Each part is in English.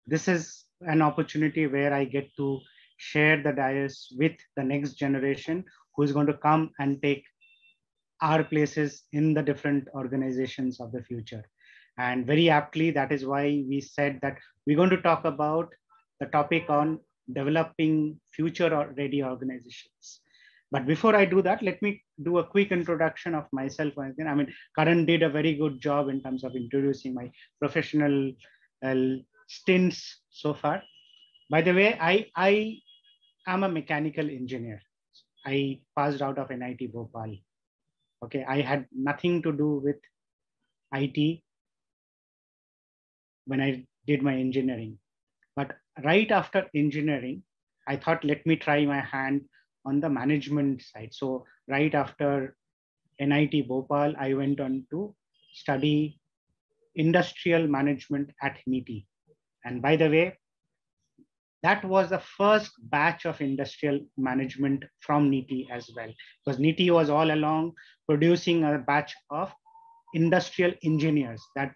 this is an opportunity where I get to share the dais with the next generation who is going to come and take our places in the different organizations of the future. And very aptly, that is why we said that we're going to talk about the topic on developing future ready organizations. But before I do that, let me do a quick introduction of myself. I mean, Karan did a very good job in terms of introducing my professional uh, stints so far. By the way, I am a mechanical engineer. I passed out of NIT Bhopal. Okay, I had nothing to do with IT when I did my engineering. But right after engineering, I thought, let me try my hand on the management side. So right after NIT Bhopal, I went on to study industrial management at NITI. And by the way, that was the first batch of industrial management from NITI as well, because NITI was all along producing a batch of industrial engineers. That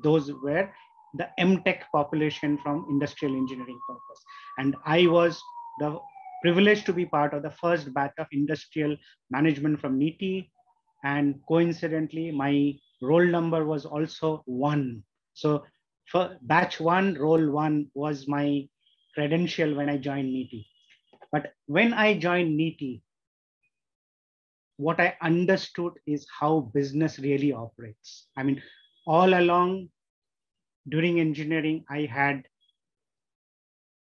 those were the MTech population from industrial engineering purpose. And I was the privileged to be part of the first batch of industrial management from NITI. And coincidentally, my roll number was also 1. So for batch 1, roll 1 was my credential when I joined NITI. But when I joined NITI, what I understood is how business really operates. I mean, all along during engineering, I had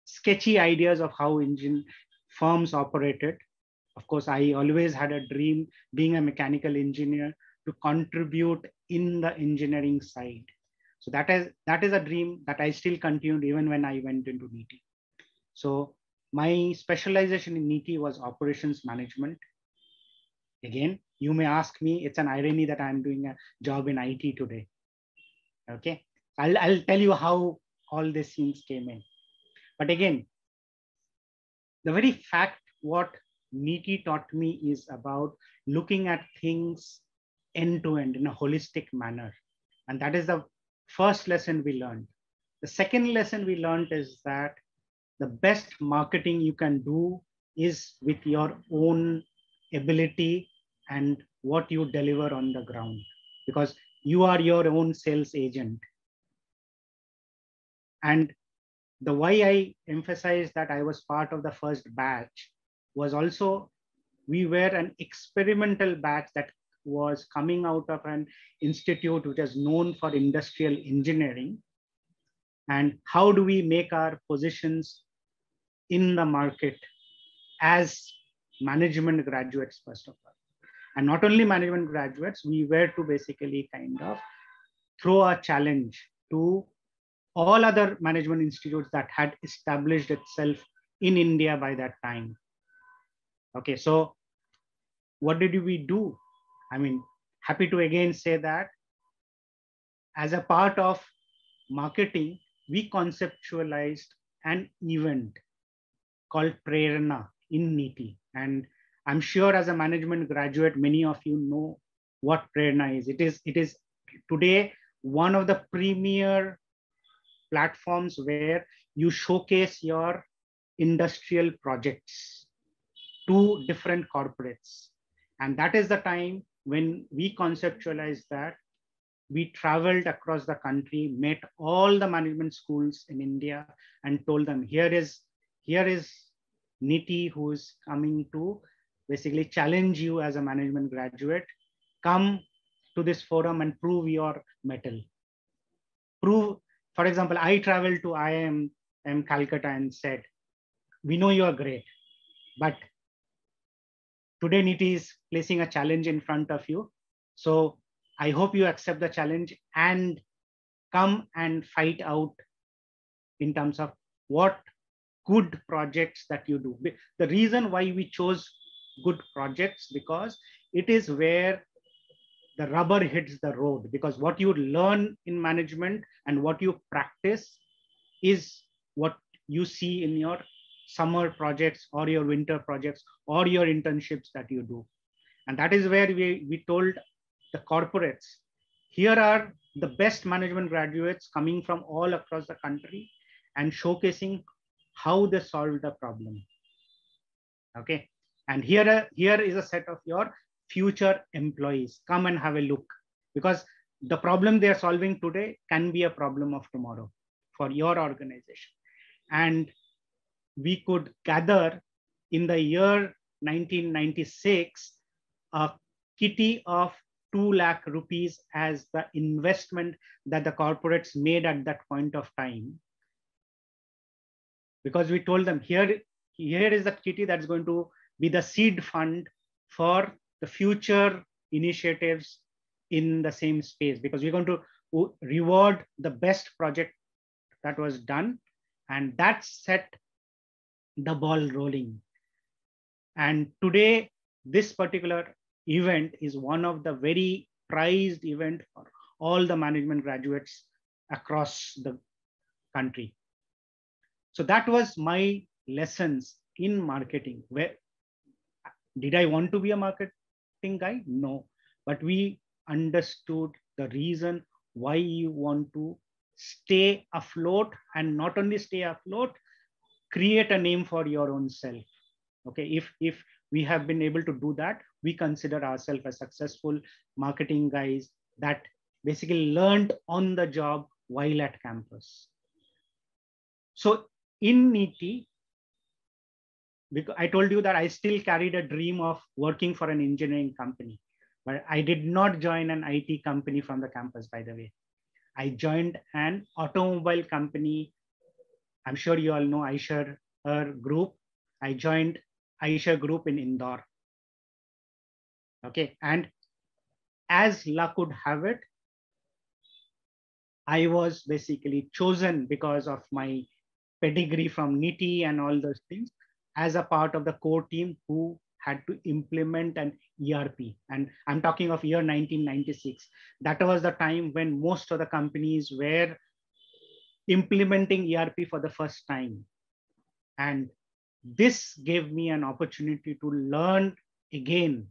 sketchy ideas of how engine firms operated. Of course, I always had a dream being a mechanical engineer to contribute in the engineering side. So that is a dream that I still continued even when I went into NITI. So my specialization in NITI was operations management. Again, you may ask me, it's an irony that I'm doing a job in IT today. Okay, I'll tell you how all these things came in. But again, the very fact what NITI taught me is about looking at things end to end in a holistic manner. And that is the first lesson we learned. The second lesson we learned is that the best marketing you can do is with your own ability and what you deliver on the ground, because you are your own sales agent. And the why I emphasize that I was part of the first batch was also we were an experimental batch that was coming out of an institute which is known for industrial engineering. And how do we make our positions in the market as management graduates, first of all? And not only management graduates, we were to basically kind of throw a challenge to all other management institutes that had established itself in India by that time. Okay, so what did we do? I mean, happy to again say that as a part of marketing, we conceptualized an event called Prerna in NITI. And I'm sure as a management graduate, many of you know what Prerna is. It is today one of the premier platforms where you showcase your industrial projects to different corporates. And that is the time when we conceptualized that. We traveled across the country, met all the management schools in India and told them, here is NITI who is coming to basically challenge you as a management graduate. Come to this forum and prove your mettle. Prove, for example, I traveled to IIM Calcutta and said, we know you are great, but today NITI is placing a challenge in front of you. So I hope you accept the challenge and come and fight out in terms of what good projects that you do. The reason why we chose good projects, because it is where the rubber hits the road, because what you learn in management and what you practice is what you see in your summer projects or your winter projects or your internships that you do. And that is where we told the corporates, here are the best management graduates coming from all across the country, and showcasing how they solved the problem. Okay. And here is a set of your future employees. Come and have a look, because the problem they are solving today can be a problem of tomorrow for your organization. And we could gather in the year 1996 a kitty of 2 lakh rupees as the investment that the corporates made at that point of time, because we told them here is the kitty that's going to be the seed fund for the future initiatives in the same space, because we're going to reward the best project that was done, and that set the ball rolling. And today, this particular event is one of the very prized event for all the management graduates across the country. So that was my lessons in marketing. Where did I want to be a marketing guy? No, but we understood the reason why you want to stay afloat, and not only stay afloat, create a name for your own self. Okay, if we have been able to do that, we consider ourselves as successful marketing guys that basically learned on the job while at campus. So in NITI, because I told you that I still carried a dream of working for an engineering company, but I did not join an IT company from the campus, by the way. I joined an automobile company. I'm sure you all know Eicher Group. I joined Eicher Group in Indore. Okay, and as luck would have it, I was basically chosen because of my pedigree from NITI and all those things as a part of the core team who had to implement an ERP. And I'm talking of year 1996. That was the time when most of the companies were implementing ERP for the first time. And this gave me an opportunity to learn again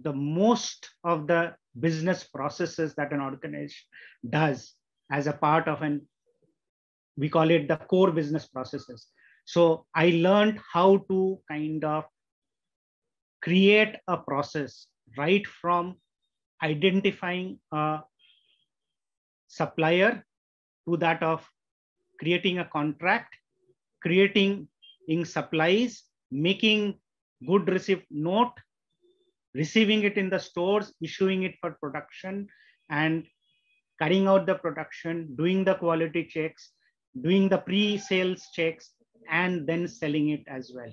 the most of the business processes that an organization does as a part of an, we call it the core business processes. So I learned how to kind of create a process right from identifying a supplier to that of creating a contract, creating in supplies, making good receipt note, receiving it in the stores, issuing it for production, and carrying out the production, doing the quality checks, doing the pre-sales checks, and then selling it as well.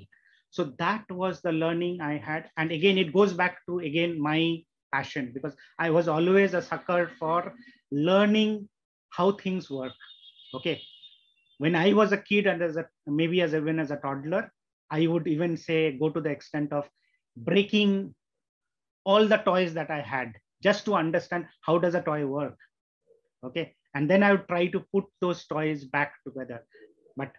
So that was the learning I had. And again, it goes back to, again, my passion, because I was always a sucker for learning how things work. Okay. When I was a kid and even as a toddler, I would even say, go to the extent of breaking all the toys that I had just to understand how does a toy work. Okay. And then I would try to put those toys back together. But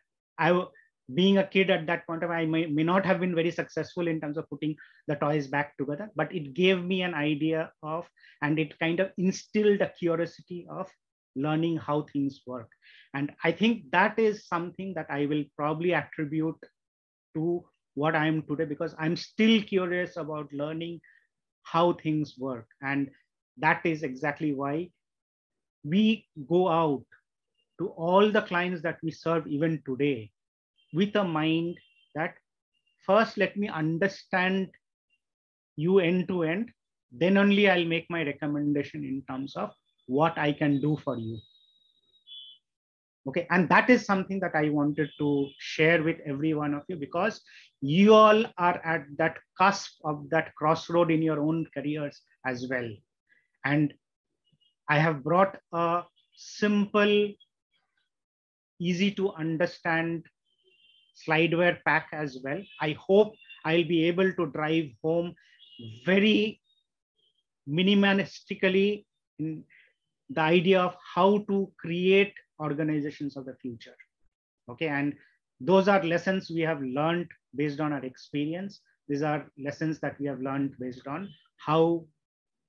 being a kid at that point of time, I may not have been very successful in terms of putting the toys back together, but it gave me an idea of, and it kind of instilled a curiosity of learning how things work. And I think that is something that I will probably attribute to what I am today, because I'm still curious about learning how things work. And that is exactly why we go out to all the clients that we serve even today with a mind that first, let me understand you end to end, then only I'll make my recommendation in terms of what I can do for you. Okay, and that is something that I wanted to share with every one of you, because you all are at that cusp of that crossroad in your own careers as well. And I have brought a simple, easy to understand slideware pack as well. I hope I'll be able to drive home very minimalistically in the idea of how to create organizations of the future. Okay, and those are lessons we have learned based on our experience. These are lessons that we have learned based on how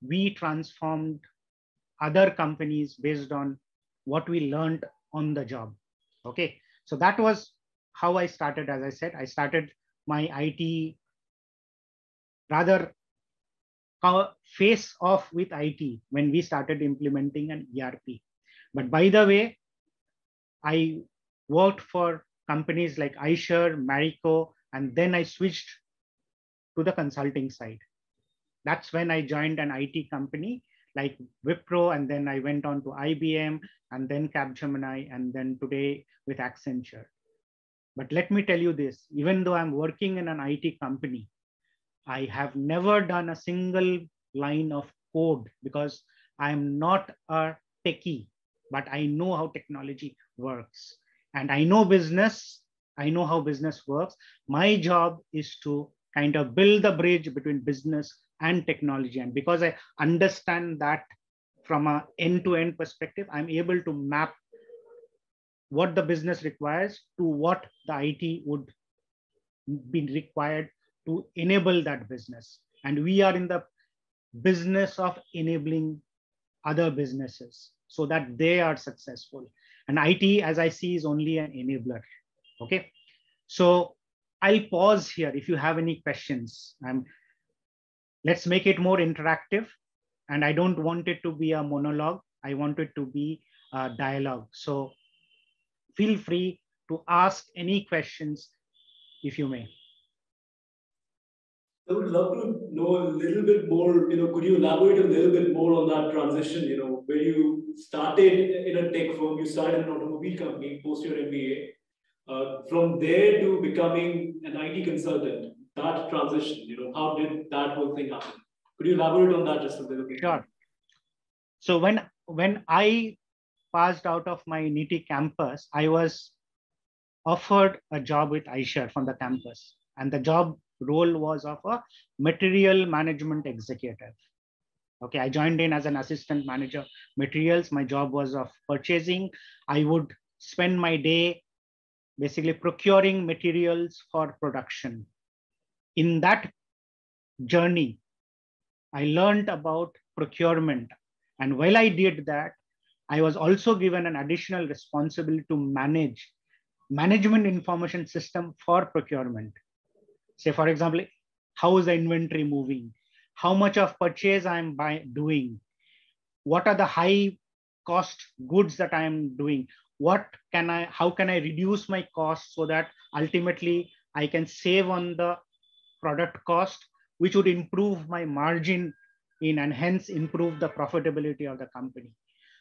we transformed other companies based on what we learned on the job. Okay, so that was how I started. As I said, I started my IT rather face off with IT when we started implementing an ERP. But by the way, I worked for companies like iSure, Marico, and then I switched to the consulting side. That's when I joined an IT company like Wipro, and then I went on to IBM, and then Capgemini, and then today with Accenture. But let me tell you this, even though I'm working in an IT company, I have never done a single line of code because I'm not a techie, but I know how technology works. And I know business, I know how business works. My job is to kind of build the bridge between business and technology. And because I understand that from an end-to-end perspective, I'm able to map what the business requires to what the IT would be required to enable that business. And we are in the business of enabling other businesses so that they are successful. And IT, as I see, is only an enabler. Okay. So I'll pause here if you have any questions. Let's make it more interactive. And I don't want it to be a monologue. I want it to be a dialogue. So feel free to ask any questions if you may. I would love to know a little bit more, could you elaborate a little bit more on that transition, where you started in a tech firm, you started in an automobile company, post your MBA, from there to becoming an IT consultant, that transition, how did that whole thing happen? Could you elaborate on that just a little bit? Sure. So when I passed out of my NITI campus, I was offered a job with iShare from the campus. And the job role was of a material management executive. Okay, I joined in as an assistant manager materials. My job was of purchasing. I would spend my day basically procuring materials for production. In that journey, I learned about procurement. And while I did that, I was also given an additional responsibility to manage management information system for procurement. Say, for example, how is the inventory moving? How much of purchase I'm doing? What are the high cost goods that I'm doing? How can I reduce my costs so that ultimately I can save on the product cost, which would improve my margin and hence improve the profitability of the company.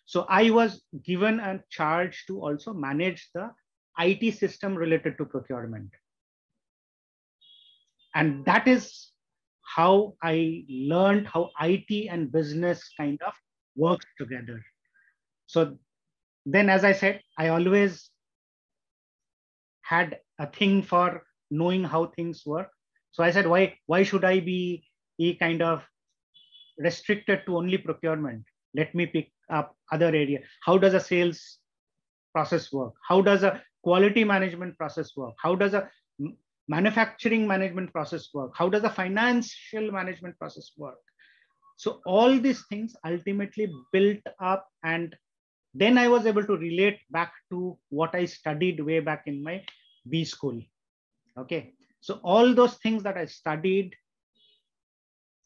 So I was given a charge to also manage the IT system related to procurement. And that is how I learned how IT and business kind of works together. So then, as I said, I always had a thing for knowing how things work. So I said, why should I be kind of restricted to only procurement? Let me pick up other area. How does a sales process work? How does a quality management process work? How does a manufacturing management process work? How does a financial management process work? So all these things ultimately built up, and then I was able to relate back to what I studied way back in my B school. Okay, so all those things that I studied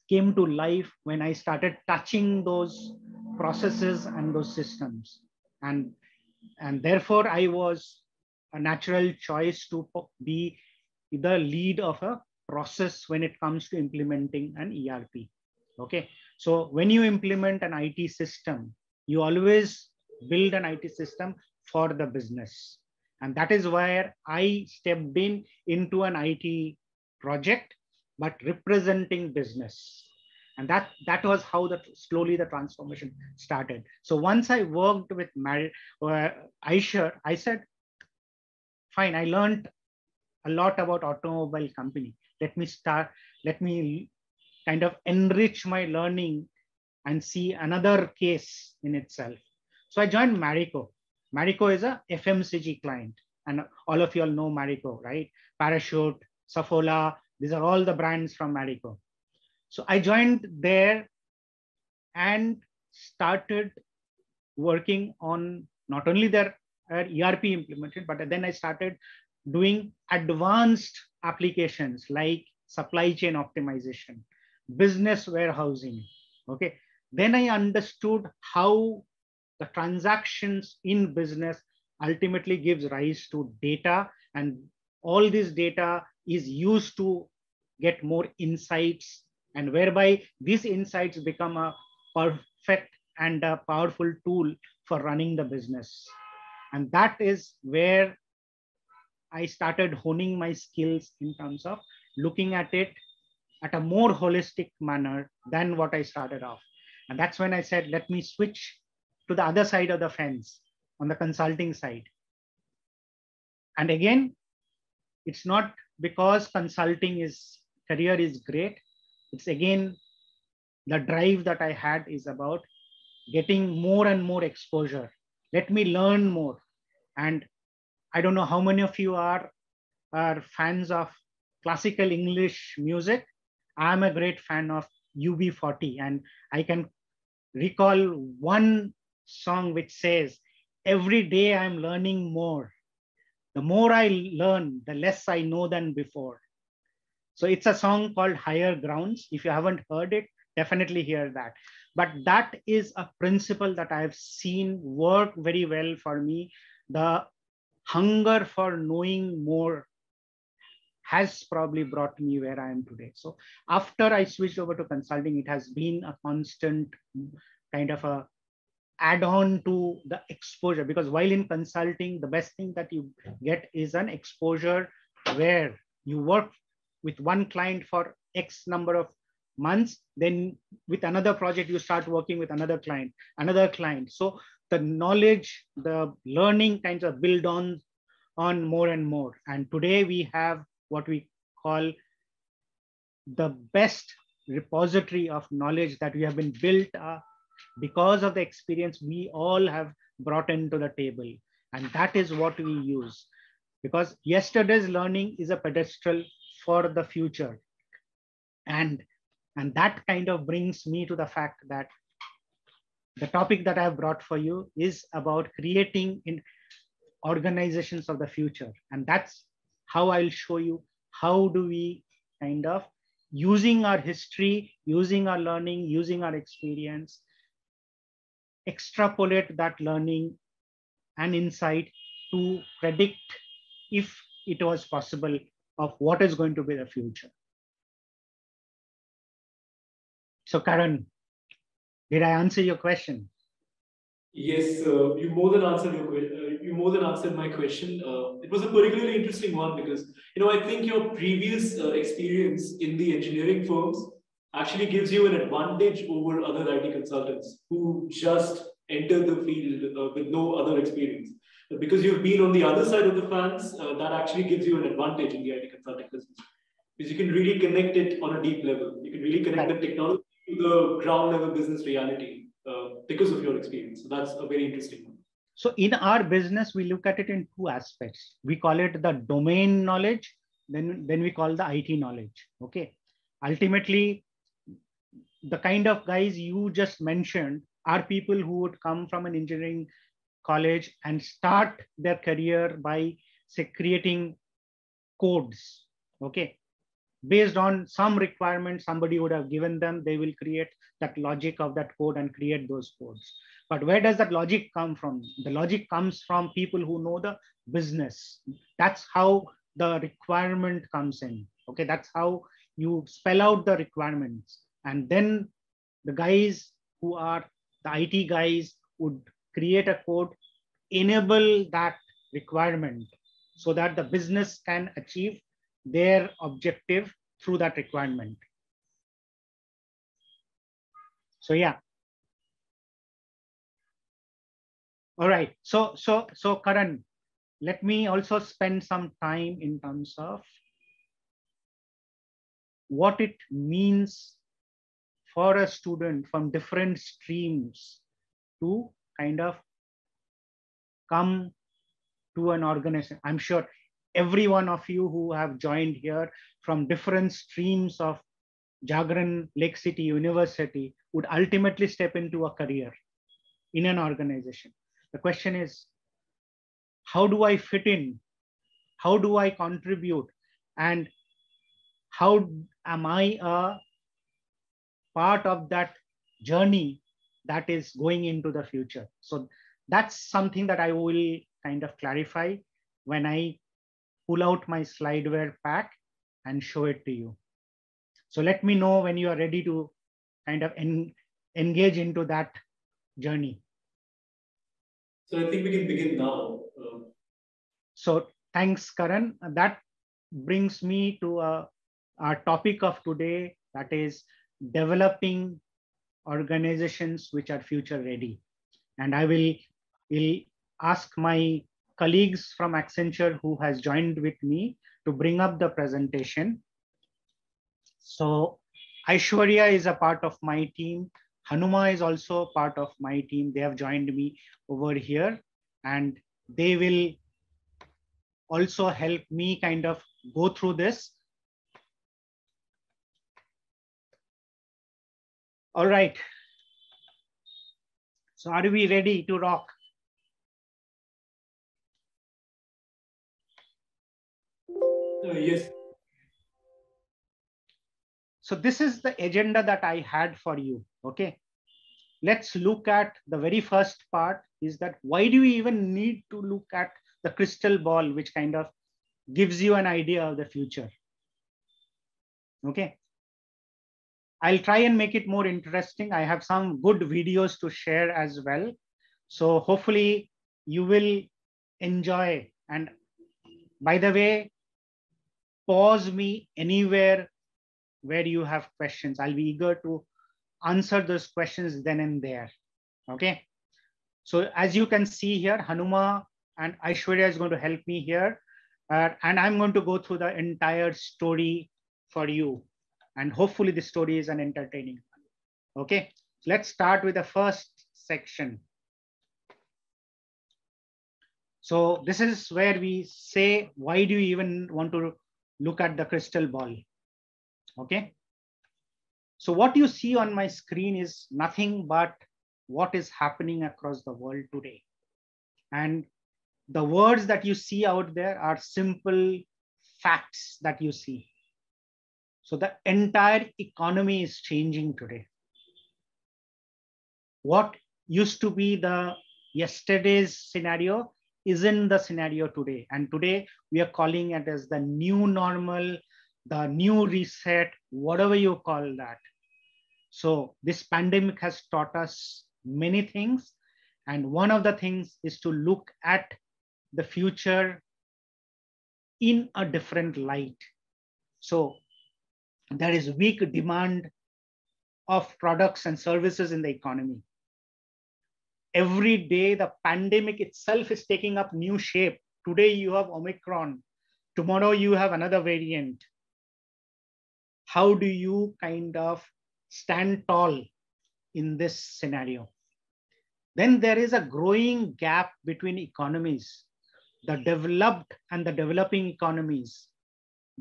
came to life when I started touching those processes and those systems. And therefore I was a natural choice to be the lead of a process when it comes to implementing an ERP. Okay, so when you implement an IT system, you always build an IT system for the business. And that is where I stepped into an IT project, but representing business. And that was how slowly the transformation started. So once I worked with iShare, I said, fine, I learned a lot about automobile company. Let me kind of enrich my learning and see another case in itself. So I joined Marico. Marico is a FMCG client. And all of you all know Marico, right? Parachute, Saffola, these are all the brands from Marico. So I joined there and started working on not only their ERP implemented, but then I started doing advanced applications like supply chain optimization, business warehousing. Okay. Then I understood how the transactions in business ultimately gives rise to data, and all this data is used to get more insights, and whereby these insights become a perfect and a powerful tool for running the business. And that is where I started honing my skills in terms of looking at it at a more holistic manner than what I started off. And that's when I said, let me switch to the other side of the fence on the consulting side. And again, it's not because consulting career is great. It's again, the drive that I had is about getting more and more exposure. Let me learn more. And I don't know how many of you are fans of classical English music. I'm a great fan of UB40, and I can recall one song which says, every day I'm learning more. The more I learn, the less I know than before. So it's a song called Higher Grounds. If you haven't heard it, definitely hear that. But that is a principle that I've seen work very well for me. The hunger for knowing more has probably brought me where I am today. So after I switched over to consulting, it has been a constant kind of a add-on to the exposure, because while in consulting, the best thing that you get is an exposure where you work with one client for X number of months, then with another project, you start working with another client. So the knowledge, the learning kinds of build on more and more. And today we have what we call the best repository of knowledge that we have been built because of the experience we all have brought into the table. And that is what we use, because yesterday's learning is a pedestal for the future. And that kind of brings me to the fact that the topic that I have brought for you is about creating in organizations of the future. And that's how I'll show you how do we kind of, using our history, using our learning, using our experience, extrapolate that learning and insight to predict, if it was possible, of what is going to be the future. So Karan, did I answer your question? Yes, you more than answered you more than answered my question. It was a particularly interesting one because I think your previous experience in the engineering firms actually gives you an advantage over other IT consultants who just entered the field with no other experience. Because you've been on the other side of the fence, that actually gives you an advantage in the IT consulting business. Because you can really connect it on a deep level. You can really connect the technology to the ground level business reality. Because of your experience. So that's a very interesting one. So in our business, we look at it in two aspects. We call it the domain knowledge, then we call the IT knowledge. Okay. Ultimately, the kind of guys you just mentioned are people who would come from an engineering college and start their career by, say, creating codes. Okay. Based on some requirements somebody would have given them, they will create that logic of that code and create those codes. But where does that logic come from? The logic comes from people who know the business. That's how the requirement comes in. Okay, that's how you spell out the requirements. And then the guys who are the IT guys would create a code, enable that requirement so that the business can achieve their objective through that requirement. So yeah. All right. So Karan, let me also spend some time in terms of what it means for a student from different streams to kind of come to an organization. I'm sure every one of you who have joined here from different streams of Jagran Lakecity University would ultimately step into a career in an organization. The question is, how do I fit in? How do I contribute? And how am I a part of that journey that is going into the future? So that's something that I will kind of clarify when I pull out my slideware pack and show it to you. So let me know when you are ready to kind of engage into that journey. So I think we can begin now. So thanks, Karan. That brings me to our topic of today, that is developing organizations which are future ready. And I will ask my colleagues from Accenture who has joined with me to bring up the presentation. So Aishwarya is a part of my team. Hanuma is also part of my team. They have joined me over here, and they will also help me kind of go through this. All right. So are we ready to rock? Yes. So this is the agenda that I had for you. Okay. Let's look at the very first part, is that why do we even need to look at the crystal ball, which kind of gives you an idea of the future? Okay. I'll try and make it more interesting. I have some good videos to share as well. So hopefully you will enjoy. And by the way, pause me anywhere where you have questions. I'll be eager to answer those questions then and there. Okay. So as you can see here, Hanuma and Aishwarya is going to help me here. And I'm going to go through the entire story for you. And hopefully the story is an entertaining one. Okay. Let's start with the first section. So this is where we say, why do you even want to look at the crystal ball? Okay. So what you see on my screen is nothing but what is happening across the world today. And the words that you see out there are simple facts that you see. So the entire economy is changing today. What used to be the yesterday's scenario isn't the scenario today. And today we are calling it as the new normal, the new reset, whatever you call that. So this pandemic has taught us many things. And one of the things is to look at the future in a different light. So there is weak demand of products and services in the economy. Every day, the pandemic itself is taking up new shape. Today, you have Omicron. Tomorrow, you have another variant. How do you kind of stand tall in this scenario? Then there is a growing gap between economies, the developed and the developing economies.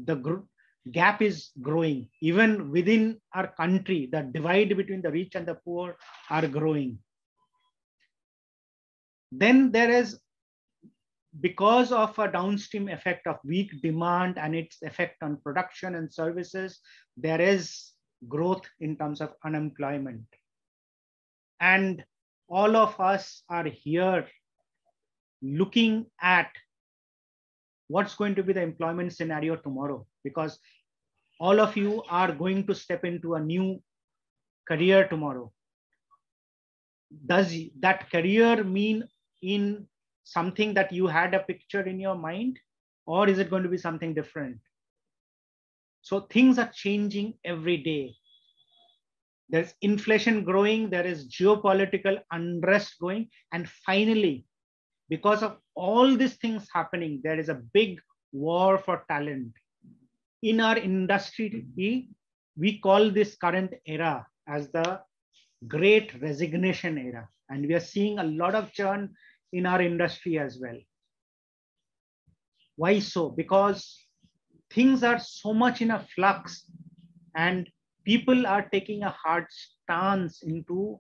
The gap is growing. Even within our country, the divide between the rich and the poor are growing. Then there is, because of a downstream effect of weak demand and its effect on production and services, there is growth in terms of unemployment. And all of us are here looking at what's going to be the employment scenario tomorrow, because all of you are going to step into a new career tomorrow. Does that career mean in something that you had a picture in your mind, or is it going to be something different? So things are changing every day. There's inflation growing, there is geopolitical unrest going, and finally, because of all these things happening, there is a big war for talent. In our industry, we call this current era as the Great Resignation era. And we are seeing a lot of churn in our industry as well. Why so? Because things are so much in a flux and people are taking a hard stance into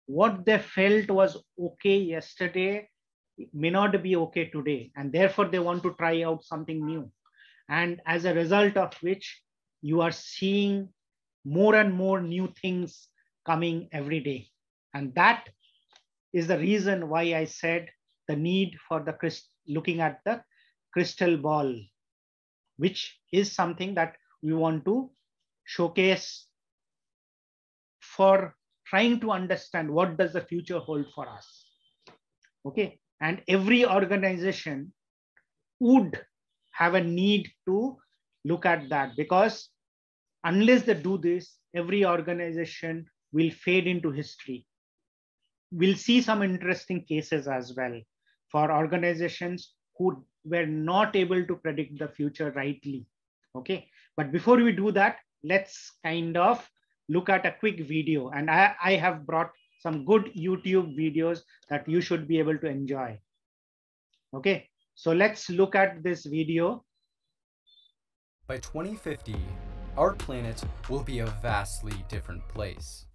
what they felt was okay yesterday may not be okay today, and therefore they want to try out something new. And as a result of which, you are seeing more and more new things coming every day. And that is the reason why I said the need for the looking at the crystal ball, which is something that we want to showcase for trying to understand what does the future hold for us. Okay, and every organization would have a need to look at that, because unless they do this, every organization will fade into history. We'll see some interesting cases as well for organizations who were not able to predict the future rightly. Okay, but before we do that, let's kind of look at a quick video. And I have brought some good YouTube videos that you should be able to enjoy. Okay, so let's look at this video. By 2050, our planet will be a vastly different place.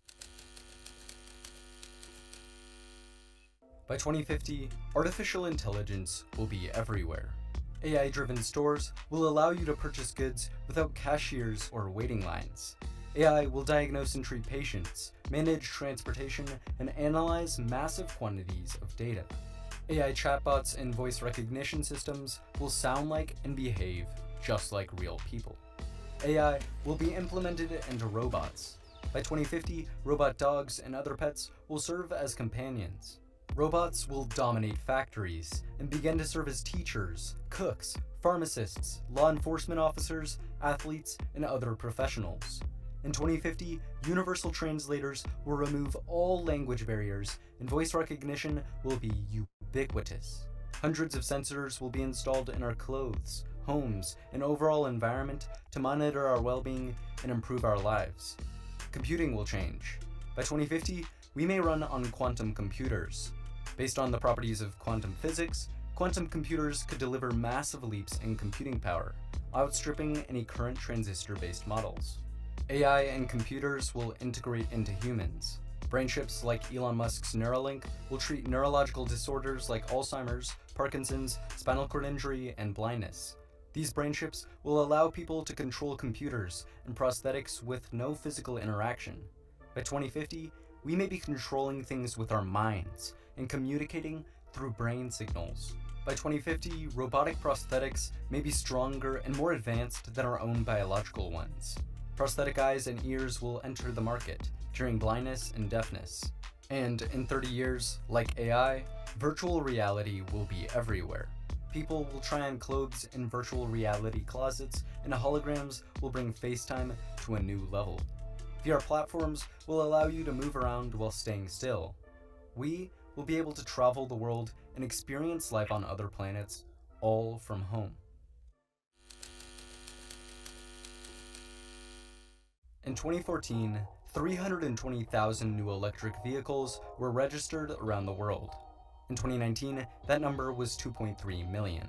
By 2050, artificial intelligence will be everywhere. AI-driven stores will allow you to purchase goods without cashiers or waiting lines. AI will diagnose and treat patients, manage transportation, and analyze massive quantities of data. AI chatbots and voice recognition systems will sound like and behave just like real people. AI will be implemented into robots. By 2050, robot dogs and other pets will serve as companions. Robots will dominate factories and begin to serve as teachers, cooks, pharmacists, law enforcement officers, athletes, and other professionals. In 2050, universal translators will remove all language barriers, and voice recognition will be ubiquitous. Hundreds of sensors will be installed in our clothes, homes, and overall environment to monitor our well-being and improve our lives. Computing will change. By 2050, we may run on quantum computers. Based on the properties of quantum physics, quantum computers could deliver massive leaps in computing power, outstripping any current transistor-based models. AI and computers will integrate into humans. Brain chips like Elon Musk's Neuralink will treat neurological disorders like Alzheimer's, Parkinson's, spinal cord injury, and blindness. These brain chips will allow people to control computers and prosthetics with no physical interaction. By 2050, we may be controlling things with our minds and communicating through brain signals. By 2050, robotic prosthetics may be stronger and more advanced than our own biological ones. Prosthetic eyes and ears will enter the market, curing blindness and deafness. And in 30 years, like AI, virtual reality will be everywhere. People will try on clothes in virtual reality closets, and holograms will bring FaceTime to a new level. VR platforms will allow you to move around while staying still. We will be able to travel the world and experience life on other planets, all from home. In 2014, 320,000 new electric vehicles were registered around the world. In 2019, that number was 2.3 million.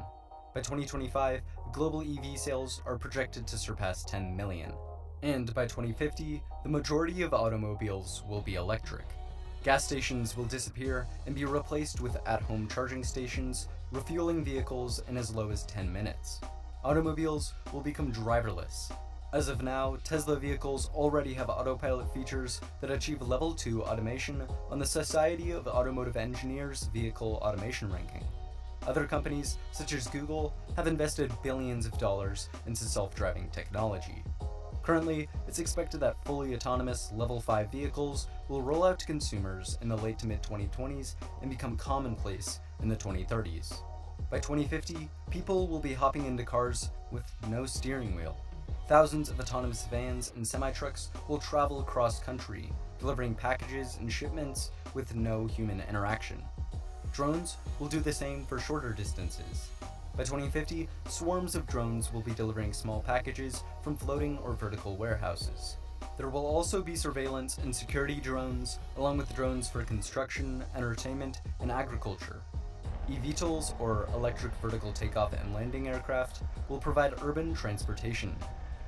By 2025, global EV sales are projected to surpass 10 million. And by 2050, the majority of automobiles will be electric. Gas stations will disappear and be replaced with at-home charging stations, refueling vehicles in as low as 10 minutes. Automobiles will become driverless. As of now, Tesla vehicles already have autopilot features that achieve level 2 automation on the Society of Automotive Engineers Vehicle Automation Ranking. Other companies, such as Google, have invested billions of dollars into self-driving technology. Currently, it's expected that fully autonomous level 5 vehicles will roll out to consumers in the late to mid-2020s and become commonplace in the 2030s. By 2050, people will be hopping into cars with no steering wheel. Thousands of autonomous vans and semi-trucks will travel across country, delivering packages and shipments with no human interaction. Drones will do the same for shorter distances. By 2050, swarms of drones will be delivering small packages from floating or vertical warehouses. There will also be surveillance and security drones, along with drones for construction, entertainment, and agriculture. eVTOLs, or electric vertical takeoff and landing aircraft, will provide urban transportation.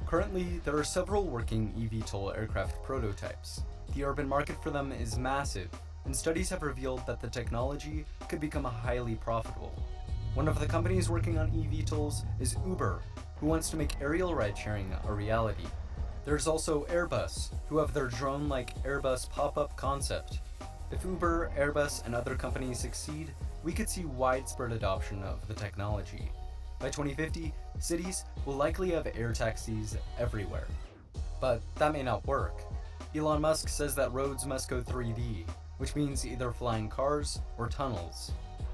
Currently, there are several working eVTOL aircraft prototypes. The urban market for them is massive, and studies have revealed that the technology could become highly profitable. One of the companies working on eVTOLs is Uber, who wants to make aerial ride-sharing a reality. There's also Airbus, who have their drone-like Airbus pop-up concept. If Uber, Airbus, and other companies succeed, we could see widespread adoption of the technology. By 2050, cities will likely have air taxis everywhere. But that may not work. Elon Musk says that roads must go 3D, which means either flying cars or tunnels.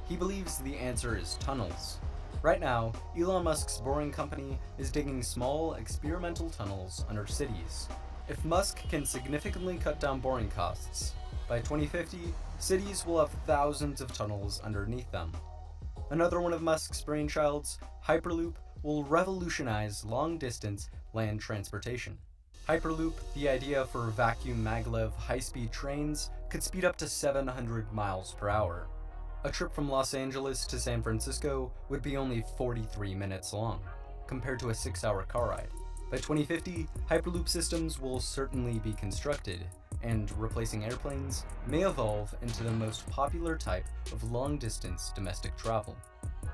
He believes the answer is tunnels. Right now, Elon Musk's Boring Company is digging small, experimental tunnels under cities. If Musk can significantly cut down boring costs, by 2050, cities will have thousands of tunnels underneath them. Another one of Musk's brainchilds, Hyperloop, will revolutionize long-distance land transportation. Hyperloop, the idea for vacuum maglev high-speed trains, could speed up to 700 miles per hour. A trip from Los Angeles to San Francisco would be only 43 minutes long, compared to a 6-hour car ride. By 2050, Hyperloop systems will certainly be constructed, and replacing airplanes may evolve into the most popular type of long-distance domestic travel.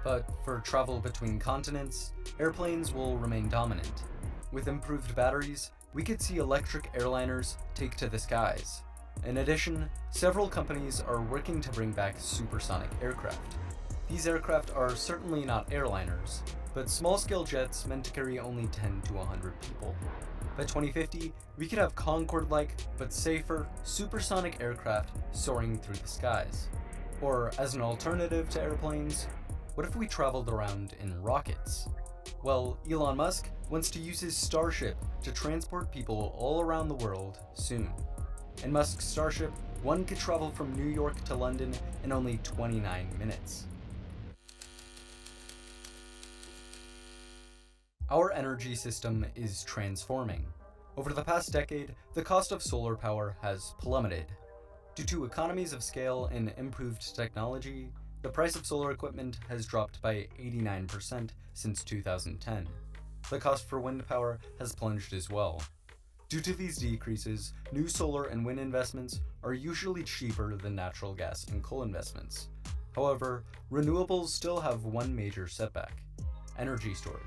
But for travel between continents, airplanes will remain dominant. With improved batteries, we could see electric airliners take to the skies. In addition, several companies are working to bring back supersonic aircraft. These aircraft are certainly not airliners, but small-scale jets meant to carry only 10 to 100 people. By 2050, we could have Concorde-like, but safer, supersonic aircraft soaring through the skies. Or, as an alternative to airplanes, what if we traveled around in rockets? Well, Elon Musk wants to use his Starship to transport people all around the world soon. In Musk's Starship, one could travel from New York to London in only 29 minutes. Our energy system is transforming. Over the past decade, the cost of solar power has plummeted. Due to economies of scale and improved technology, the price of solar equipment has dropped by 89% since 2010. The cost for wind power has plunged as well. Due to these decreases, new solar and wind investments are usually cheaper than natural gas and coal investments. However, renewables still have one major setback: energy storage.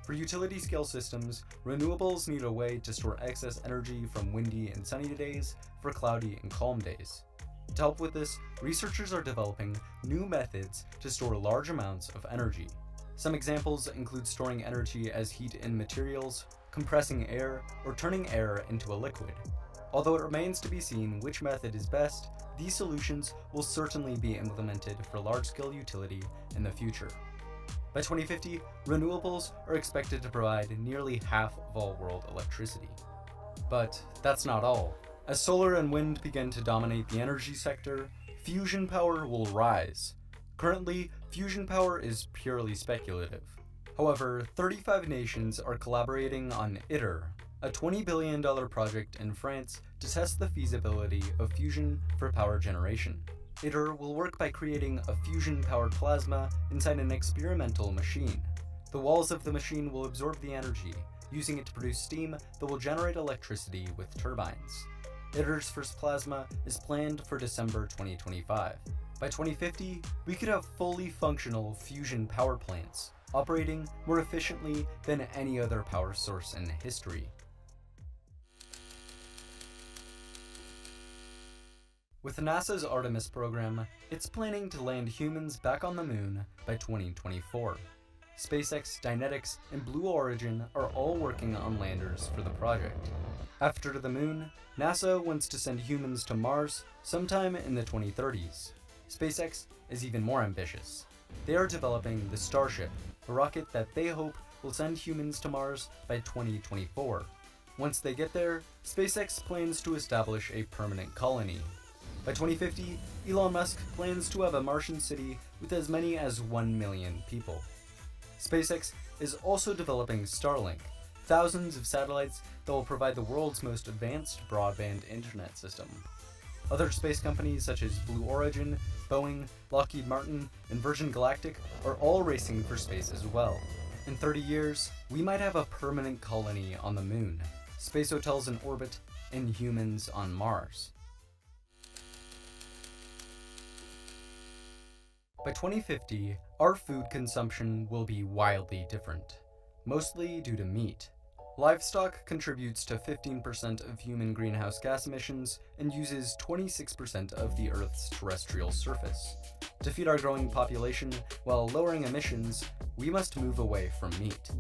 For utility-scale systems, renewables need a way to store excess energy from windy and sunny days for cloudy and calm days. To help with this, researchers are developing new methods to store large amounts of energy. Some examples include storing energy as heat in materials, compressing air, or turning air into a liquid. Although it remains to be seen which method is best, these solutions will certainly be implemented for large-scale utility in the future. By 2050, renewables are expected to provide nearly half of all world electricity. But that's not all. As solar and wind begin to dominate the energy sector, fusion power will rise. Currently, fusion power is purely speculative. However, 35 nations are collaborating on ITER, a $20 billion project in France to test the feasibility of fusion for power generation. ITER will work by creating a fusion-powered plasma inside an experimental machine. The walls of the machine will absorb the energy, using it to produce steam that will generate electricity with turbines. ITER's first plasma is planned for December 2025. By 2050, we could have fully functional fusion power plants, operating more efficiently than any other power source in history. With NASA's Artemis program, it's planning to land humans back on the moon by 2024. SpaceX, Dynetics, and Blue Origin are all working on landers for the project. After the moon, NASA wants to send humans to Mars sometime in the 2030s. SpaceX is even more ambitious. They are developing the Starship, a rocket that they hope will send humans to Mars by 2024. Once they get there, SpaceX plans to establish a permanent colony. By 2050, Elon Musk plans to have a Martian city with as many as 1 million people. SpaceX is also developing Starlink, thousands of satellites that will provide the world's most advanced broadband internet system. Other space companies such as Blue Origin, Boeing, Lockheed Martin, and Virgin Galactic are all racing for space as well. In 30 years, we might have a permanent colony on the moon, space hotels in orbit, and humans on Mars. By 2050, our food consumption will be wildly different, mostly due to meat. Livestock contributes to 15% of human greenhouse gas emissions and uses 26% of the Earth's terrestrial surface. To feed our growing population while lowering emissions, we must move away from meat.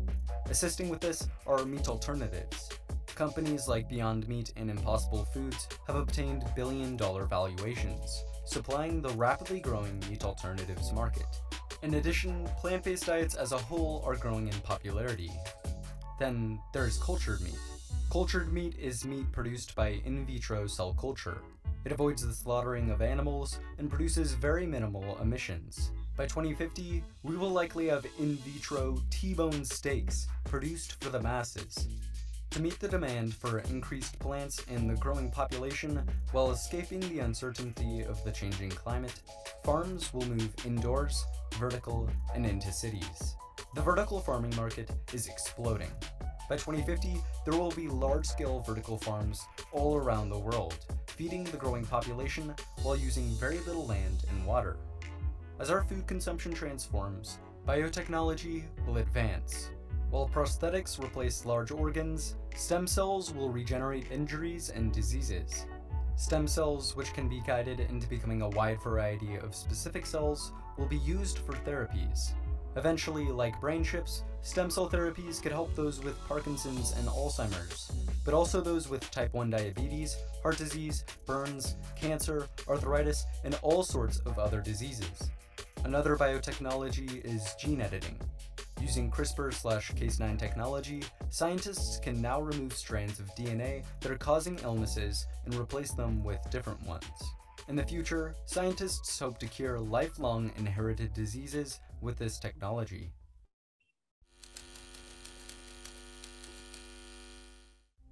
Assisting with this are meat alternatives. Companies like Beyond Meat and Impossible Foods have obtained billion-dollar valuations, supplying the rapidly growing meat alternatives market. In addition, plant-based diets as a whole are growing in popularity. Then there's cultured meat. Cultured meat is meat produced by in vitro cell culture. It avoids the slaughtering of animals and produces very minimal emissions. By 2050, we will likely have in vitro T-bone steaks produced for the masses. To meet the demand for increased plants and the growing population while escaping the uncertainty of the changing climate, farms will move indoors, vertical, and into cities. The vertical farming market is exploding. By 2050, there will be large-scale vertical farms all around the world, feeding the growing population while using very little land and water. As our food consumption transforms, biotechnology will advance. While prosthetics replace large organs, stem cells will regenerate injuries and diseases. Stem cells, which can be guided into becoming a wide variety of specific cells, will be used for therapies. Eventually, like brain chips, stem cell therapies could help those with Parkinson's and Alzheimer's, but also those with type 1 diabetes, heart disease, burns, cancer, arthritis, and all sorts of other diseases. Another biotechnology is gene editing. Using CRISPR/Cas9 technology, scientists can now remove strands of DNA that are causing illnesses and replace them with different ones. In the future, scientists hope to cure lifelong inherited diseases with this technology.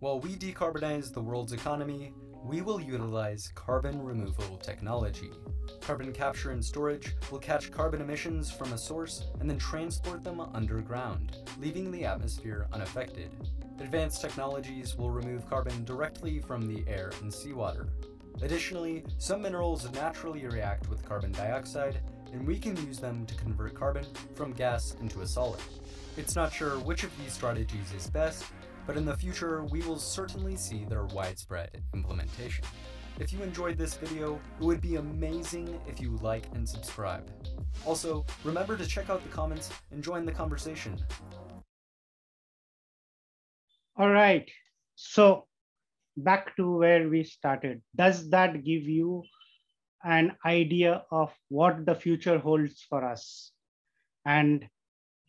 While we decarbonize the world's economy, we will utilize carbon removal technology. Carbon capture and storage will catch carbon emissions from a source and then transport them underground, leaving the atmosphere unaffected. Advanced technologies will remove carbon directly from the air and seawater. Additionally, some minerals naturally react with carbon dioxide, and we can use them to convert carbon from gas into a solid. It's not sure which of these strategies is best, but in the future, we will certainly see their widespread implementation. If you enjoyed this video, it would be amazing if you like and subscribe. Also, remember to check out the comments and join the conversation. All right, so back to where we started. Does that give you an idea of what the future holds for us? And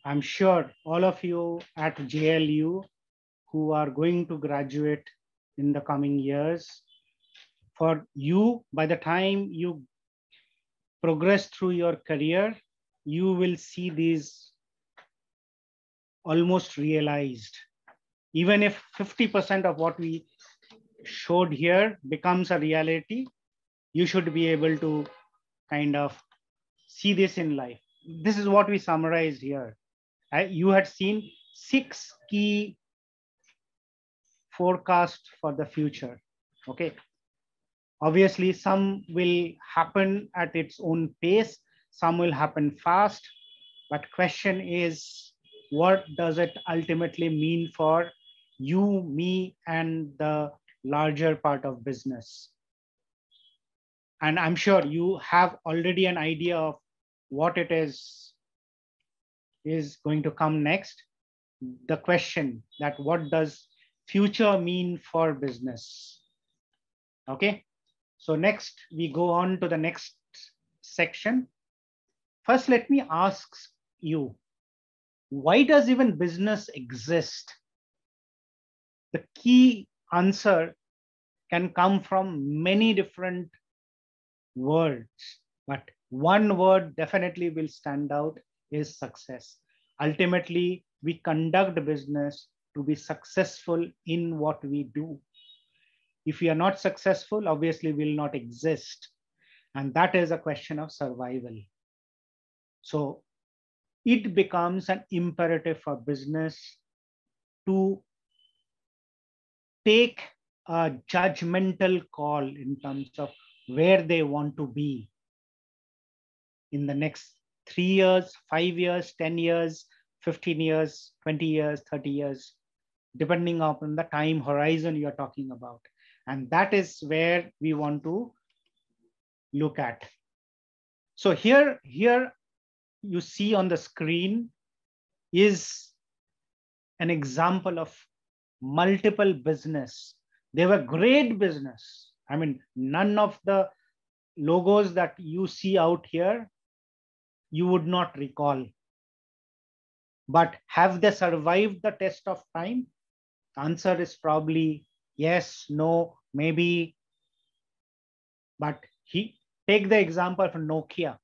I'm sure all of you at JLU who are going to graduate in the coming years, for you, by the time you progress through your career, you will see these almost realized. Even if 50% of what we showed here becomes a reality, you should be able to kind of see this in life. This is what we summarized here. You had seen 6 key forecasts for the future. Okay. Obviously, some will happen at its own pace, some will happen fast, but question is, what does it ultimately mean for you, me, and the larger part of business? And I'm sure you have already an idea of what it is going to come next. The question that what does future mean for business? Okay, so next we go on to the next section. First, let me ask you, why does even business exist? The key answer can come from many different words, but one word definitely will stand out is success. Ultimately, we conduct business to be successful in what we do. If we are not successful, obviously we will not exist. And that is a question of survival. So it becomes an imperative for business to take a judgmental call in terms of where they want to be. in the next 3 years, 5 years, 10 years, 15 years, 20 years, 30 years, depending upon the time horizon you're talking about. And that is where we want to look at. So here you see on the screen is an example of multiple business. They were great business. I mean, none of the logos that you see out here, you would not recall. But have they survived the test of time? The answer is probably yes, no, maybe. But take the example of Nokia.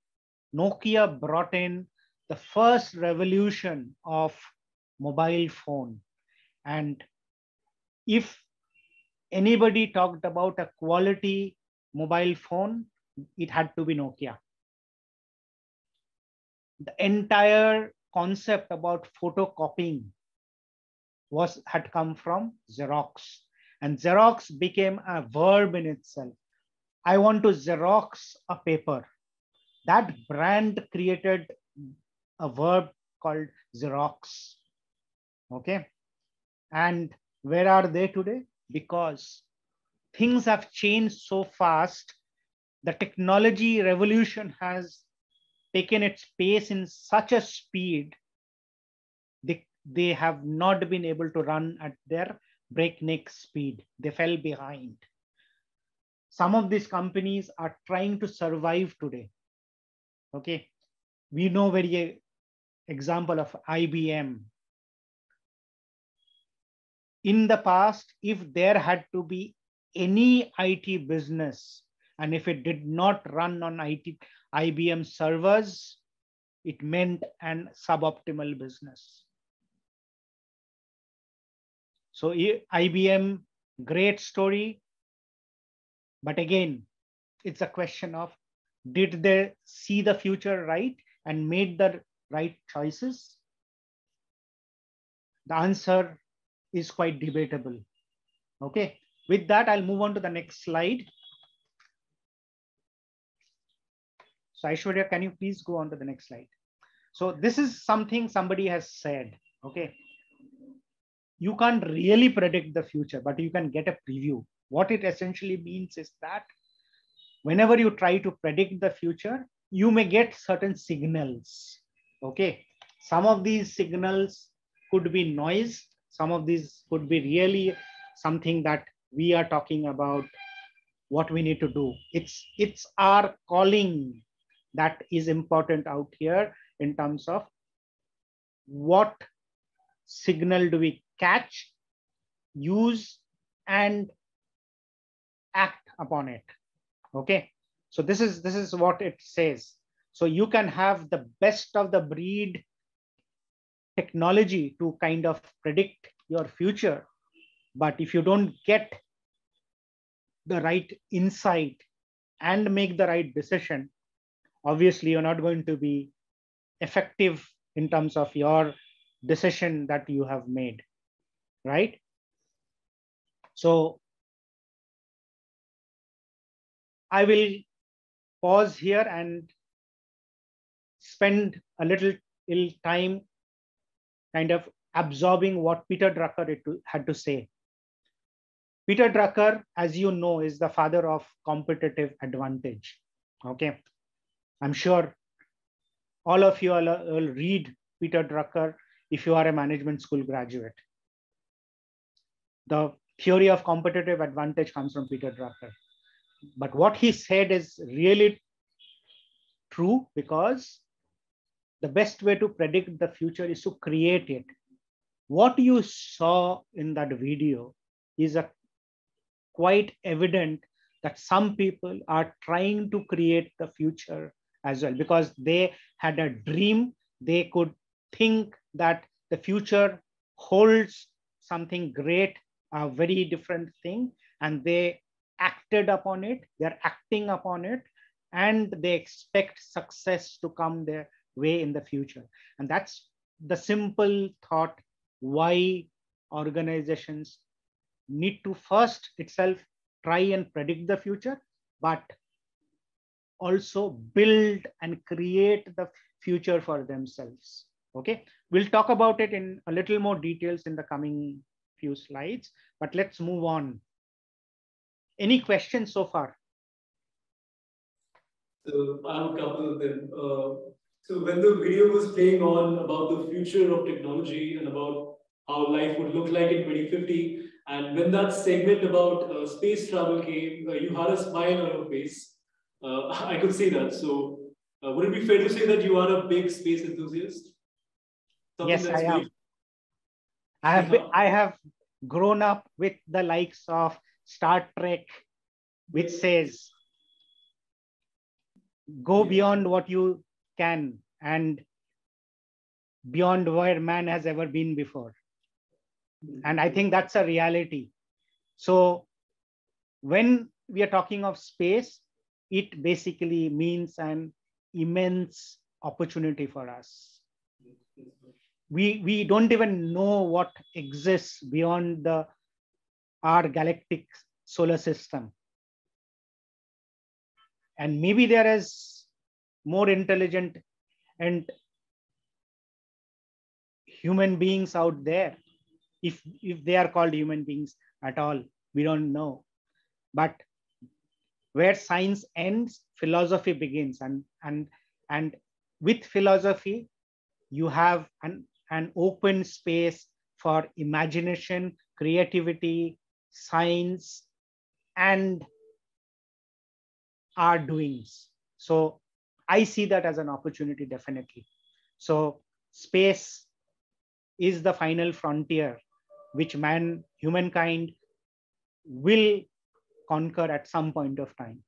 Nokia brought in the first revolution of mobile phone. And if anybody talked about a quality mobile phone, it had to be Nokia. The entire concept about photocopying had come from Xerox. And Xerox became a verb in itself. I want to Xerox a paper. That brand created a verb called Xerox. Okay. And where are they today? Because things have changed so fast. The technology revolution has taken its pace in such a speed, they have not been able to run at their breakneck speed. They fell behind. Some of these companies are trying to survive today. Okay, we know very example of IBM. In the past, if there had to be any IT business, and if it did not run on IBM servers, it meant an suboptimal business. So IBM, great story. But again, it's a question of, did they see the future right and made the right choices? The answer is quite debatable. Okay, with that, I'll move on to the next slide. So Aishwarya, can you please go on to the next slide? So this is something somebody has said, okay? You can't really predict the future, but you can get a preview. What it essentially means is that whenever you try to predict the future, you may get certain signals, okay? Some of these signals could be noise. Some of these could be really something that we are talking about, what we need to do. It's our calling that is important out here in terms of what signal do we catch, use, and act upon it. Okay, so this is what it says. So you can have the best of the breed technology to kind of predict your future, but if you don't get the right insight and make the right decision, obviously you're not going to be effective in terms of your decision that you have made, right? So I will pause here and spend a little time kind of absorbing what Peter Drucker had to say. Peter Drucker, as you know, is the father of competitive advantage. Okay, I'm sure all of you will read Peter Drucker if you are a management school graduate. The theory of competitive advantage comes from Peter Drucker. But what he said is really true, because the best way to predict the future is to create it. What you saw in that video is quite evident that some people are trying to create the future as well, because they had a dream. They could think that the future holds something great, a very different thing, and they acted upon it. They're acting upon it, and they expect success to come their way in the future. And that's the simple thought why organizations need to first itself try and predict the future, but also build and create the future for themselves. Okay, we'll talk about it in a little more details in the coming few slides, but let's move on. Any questions so far? So I have a couple of them. So when the video was playing on about the future of technology and about how life would look like in 2050, and when that segment about space travel came, you had a smile on your face. I could see that. So would it be fair to say that you are a big space enthusiast? Something Yes, that's I very am. I have grown up with the likes of Star Trek, which says, go beyond what you can and beyond where man has ever been before. And I think that's a reality. So when we are talking of space, it basically means an immense opportunity for us. We don't even know what exists beyond our galactic solar system. And maybe there is more intelligent and human beings out there, if they are called human beings at all, we don't know. But where science ends, philosophy begins, and with philosophy you have an open space for imagination, creativity, science, and our doings. So I see that as an opportunity, definitely. So space is the final frontier which humankind will conquer at some point of time.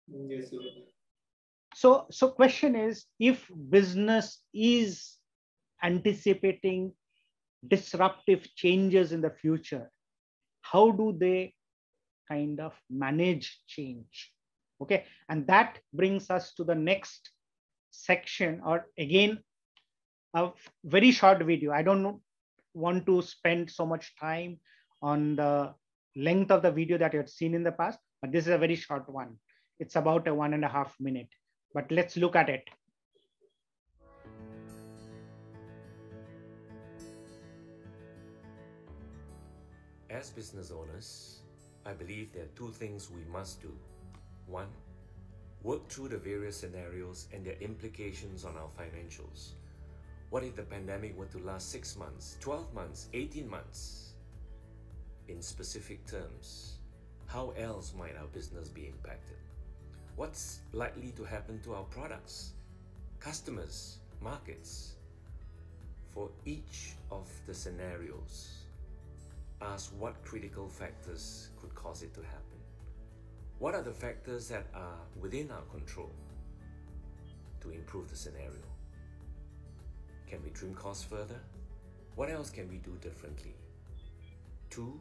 Yes, sir. So question is, if business is anticipating disruptive changes in the future, how do they kind of manage change? Okay, and that brings us to the next section, or again, a very short video. I don't want to spend so much time on the length of the video that you had seen in the past, but this is a very short one. It's about a 1.5 minute, but let's look at it. As business owners, I believe there are two things we must do. One, work through the various scenarios and their implications on our financials. What if the pandemic were to last 6 months, 12 months, 18 months? In specific terms, how else might our business be impacted? What's likely to happen to our products, customers, markets? For each of the scenarios, ask what critical factors could cause it to happen. What are the factors that are within our control to improve the scenario? Can we trim costs further? What else can we do differently? 2,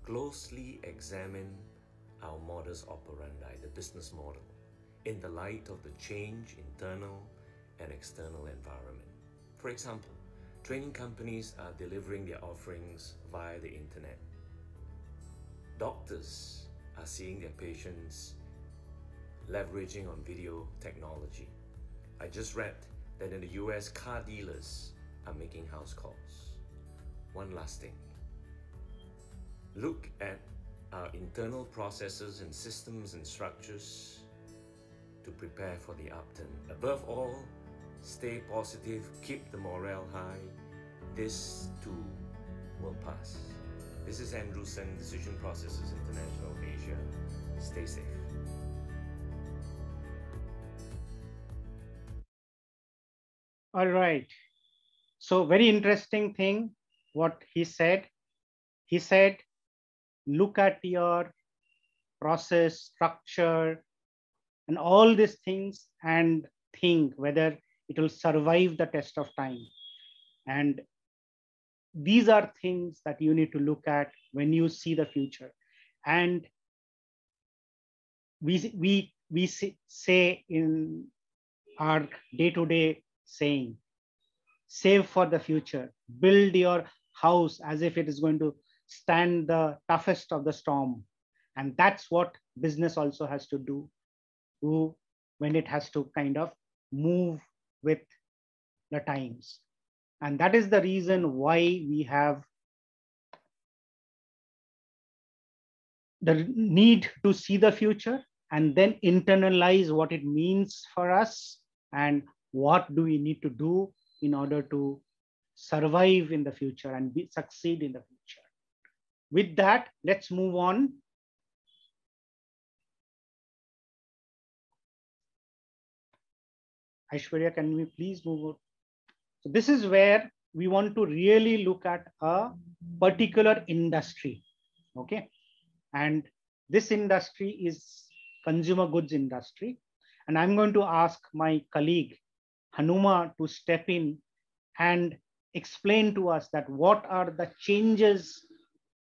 closely examine our modus operandi, the business model, in the light of the change internal and external environment. For example, training companies are delivering their offerings via the internet. Doctors are seeing their patients leveraging on video technology. I just read that in the US, car dealers are making house calls. One last thing. Look at our internal processes and systems and structures to prepare for the upturn. Above all, stay positive, keep the morale high. This too will pass. This is Andrew Sen, Decision Processes International Asia. Stay safe. All right. So very interesting thing what he said. He said, look at your process, structure, and all these things and think whether it will survive the test of time. And these are things that you need to look at when you see the future. And we say in our day-to-day saying, save for the future, build your house as if it is going to stand the toughest of the storm, And that's what business also has to do when it has to kind of move with the times. And that is the reason why we have the need to see the future and then internalize what it means for us and what do we need to do in order to survive in the future and succeed in the future. With that, let's move on. Aishwarya, can we please move on? So this is where we want to really look at a particular industry, okay? And this industry is consumer goods industry. And I'm going to ask my colleague, Hanuma, to step in and explain to us that what are the changes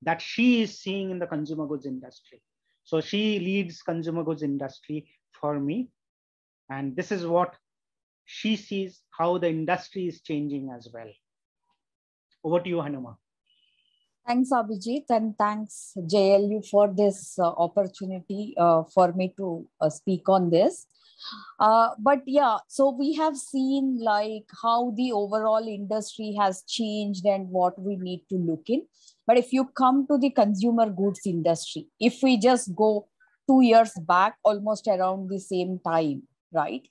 that she is seeing in the consumer goods industry. So she leads consumer goods industry for me. And this is what she sees, how the industry is changing as well. Over to you, Hanuma. Thanks, Abhijit, and thanks, JLU, for this opportunity for me to speak on this. But yeah, so we have seen like how the overall industry has changed and what we need to look in. But if you come to the consumer goods industry, if we just go 2 years back, almost around the same time, right?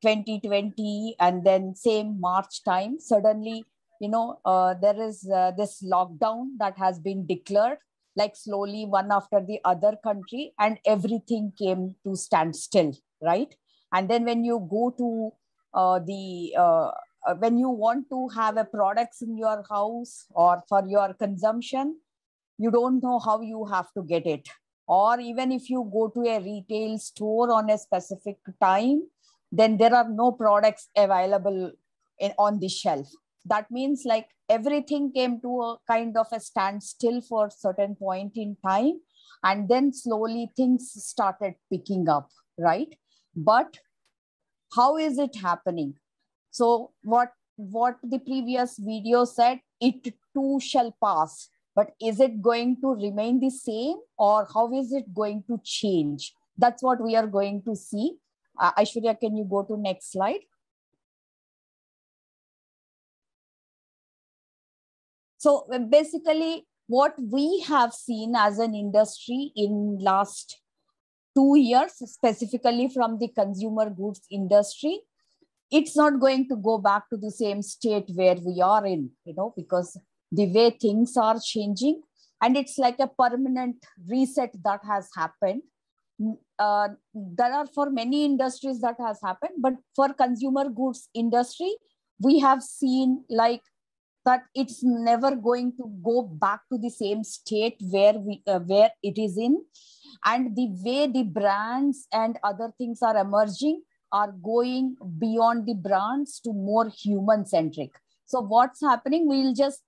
2020, and then same March time, suddenly, there is this lockdown that has been declared, like slowly one after the other country, and everything came to standstill, right? And then when you go to when you want to have a products in your house or for your consumption, you don't know how you have to get it. Or even if you go to a retail store on a specific time, then there are no products available on the shelf. That means like everything came to a kind of a standstill for a certain point in time. And then slowly things started picking up, right? But how is it happening? So what the previous video said, it too shall pass. But is it going to remain the same, or how is it going to change? That's what we are going to see. Aishwarya, can you go to next slide? So basically, what we have seen as an industry in last 2 years, specifically from the consumer goods industry, it's not going to go back to the same state where we are in, because the way things are changing, and it's like a permanent reset that has happened. There are for many industries that has happened, but for consumer goods industry, we have seen like that it's never going to go back to the same state where it is in. And the way the brands and other things are emerging are going beyond the brands to more human centric. So what's happening? We'll just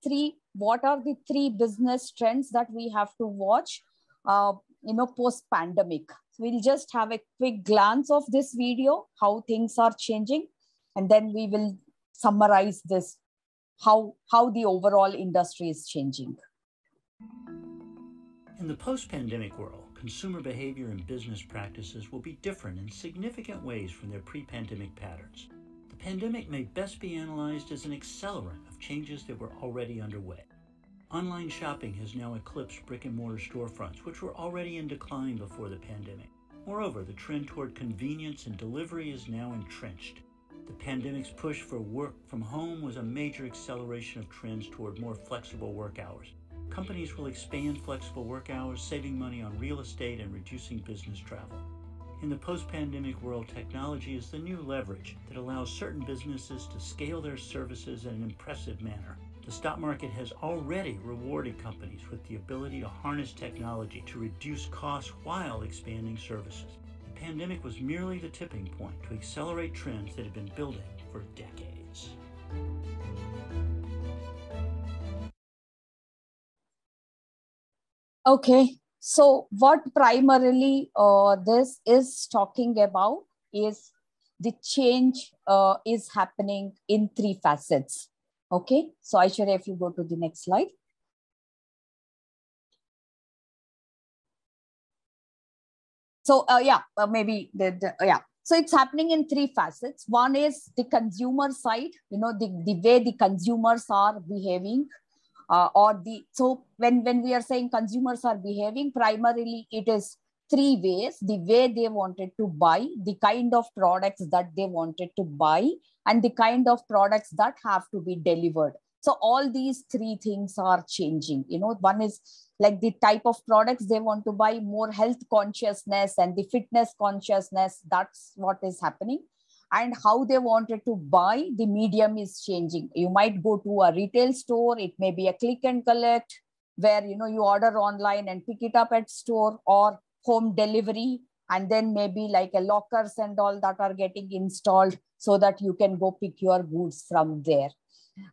what are the 3 business trends that we have to watch, post pandemic. So we'll just have a quick glance of this video, how things are changing, and then we will summarize this, how the overall industry is changing. In the post-pandemic world, consumer behavior and business practices will be different in significant ways from their pre-pandemic patterns. The pandemic may best be analyzed as an accelerant of changes that were already underway. Online shopping has now eclipsed brick-and-mortar storefronts, which were already in decline before the pandemic. Moreover, the trend toward convenience and delivery is now entrenched. The pandemic's push for work from home was a major acceleration of trends toward more flexible work hours. Companies will expand flexible work hours, saving money on real estate and reducing business travel. In the post-pandemic world, technology is the new leverage that allows certain businesses to scale their services in an impressive manner. The stock market has already rewarded companies with the ability to harness technology to reduce costs while expanding services. The pandemic was merely the tipping point to accelerate trends that have been building for decades. Okay, so what primarily this is talking about is the change is happening in 3 facets. Okay, so Aishwarya, if you go to the next slide. So maybe yeah. So it's happening in three facets. One is the consumer side, the way the consumers are behaving, so when we are saying consumers are behaving, primarily it is three ways: the way they wanted to buy, the kind of products that they wanted to buy, and the kind of products that have to be delivered. So all these three things are changing. One is like the type of products they want to buy, more health consciousness and the fitness consciousness. That's what is happening. And how they wanted to buy, the medium is changing. You might go to a retail store. It may be a click and collect where, you order online and pick it up at store, or home delivery. And then maybe like a lockers and all that are getting installed so that you can go pick your goods from there.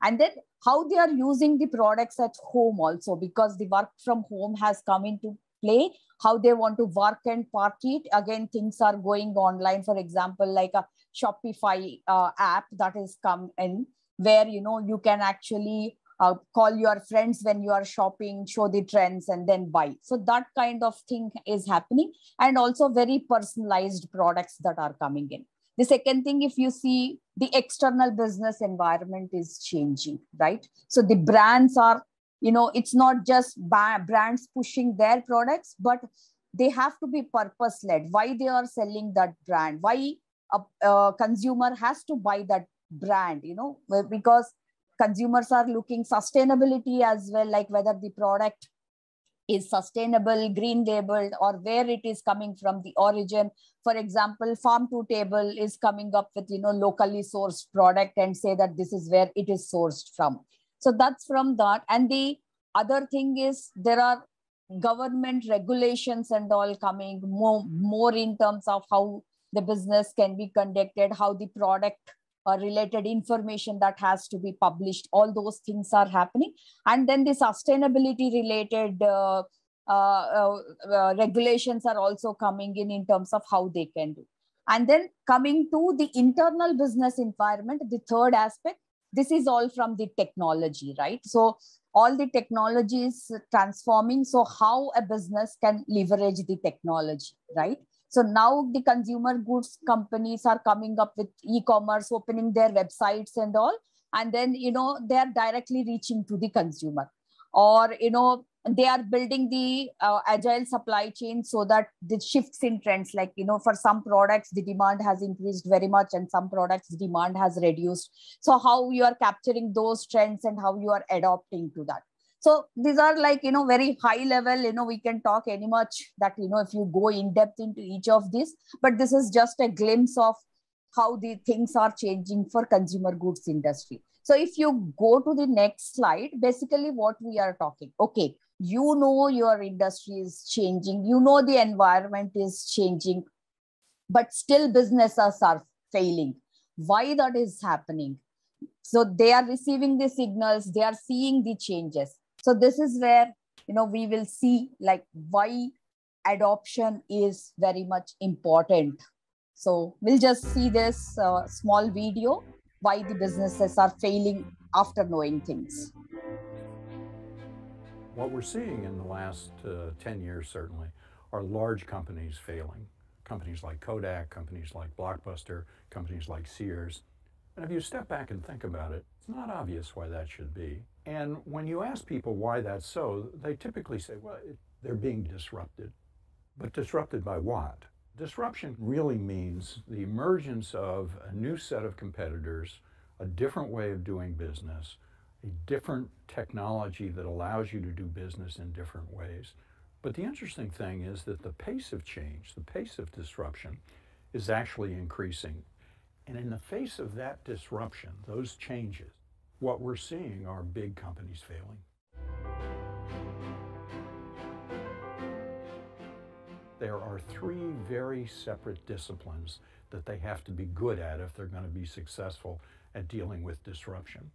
And then how they are using the products at home also, because the work from home has come into play. How they want to work and party it. Again, things are going online. For example, like a Shopify app that has come in, where you can actually call your friends when you are shopping, show the trends, and then buy. So that kind of thing is happening, and also very personalized products that are coming in. The second thing, if you see, the external business environment is changing, right? So the brands are, it's not just brands pushing their products, but they have to be purpose-led. Why they are selling that brand? Why a consumer has to buy that brand? Because consumers are looking sustainability as well, like whether the product is sustainable, green labeled, or where it is coming from, the origin. For example, farm to table is coming up with locally sourced product and say that this is where it is sourced from. So that's from that. And the other thing is, there are government regulations and all coming more in terms of how the business can be conducted, how the product related information that has to be published. All those things are happening. And then the sustainability related regulations are also coming in terms of how they can do. And then coming to the internal business environment, the third aspect, this is all from the technology, right? So all the technology is transforming. So how a business can leverage the technology, right? So now the consumer goods companies are coming up with e-commerce, opening their websites and all. And then, they are directly reaching to the consumer. Or, they are building the agile supply chain so that the shifts in trends, like, for some products, the demand has increased very much and some products demand has reduced. So how you are capturing those trends and how you are adopting to that. So these are like, very high level, we can talk any much that, if you go in depth into each of these, but this is just a glimpse of how the things are changing for consumer goods industry. So if you go to the next slide, basically what we are talking, okay, your industry is changing, the environment is changing, but still businesses are failing. Why that is happening? So they are receiving the signals, they are seeing the changes. So this is where, we will see like why adoption is very much important. So we'll just see this small video, why the businesses are failing after knowing things. What we're seeing in the last 10 years, certainly, are large companies failing. Companies like Kodak, companies like Blockbuster, companies like Sears. And if you step back and think about it, it's not obvious why that should be. And when you ask people why that's so, they typically say, well, they're being disrupted. But disrupted by what? Disruption really means the emergence of a new set of competitors, a different way of doing business, a different technology that allows you to do business in different ways. But the interesting thing is that the pace of change, the pace of disruption, is actually increasing. And in the face of that disruption, those changes, what we're seeing are big companies failing. There are three very separate disciplines that they have to be good at if they're going to be successful at dealing with disruption.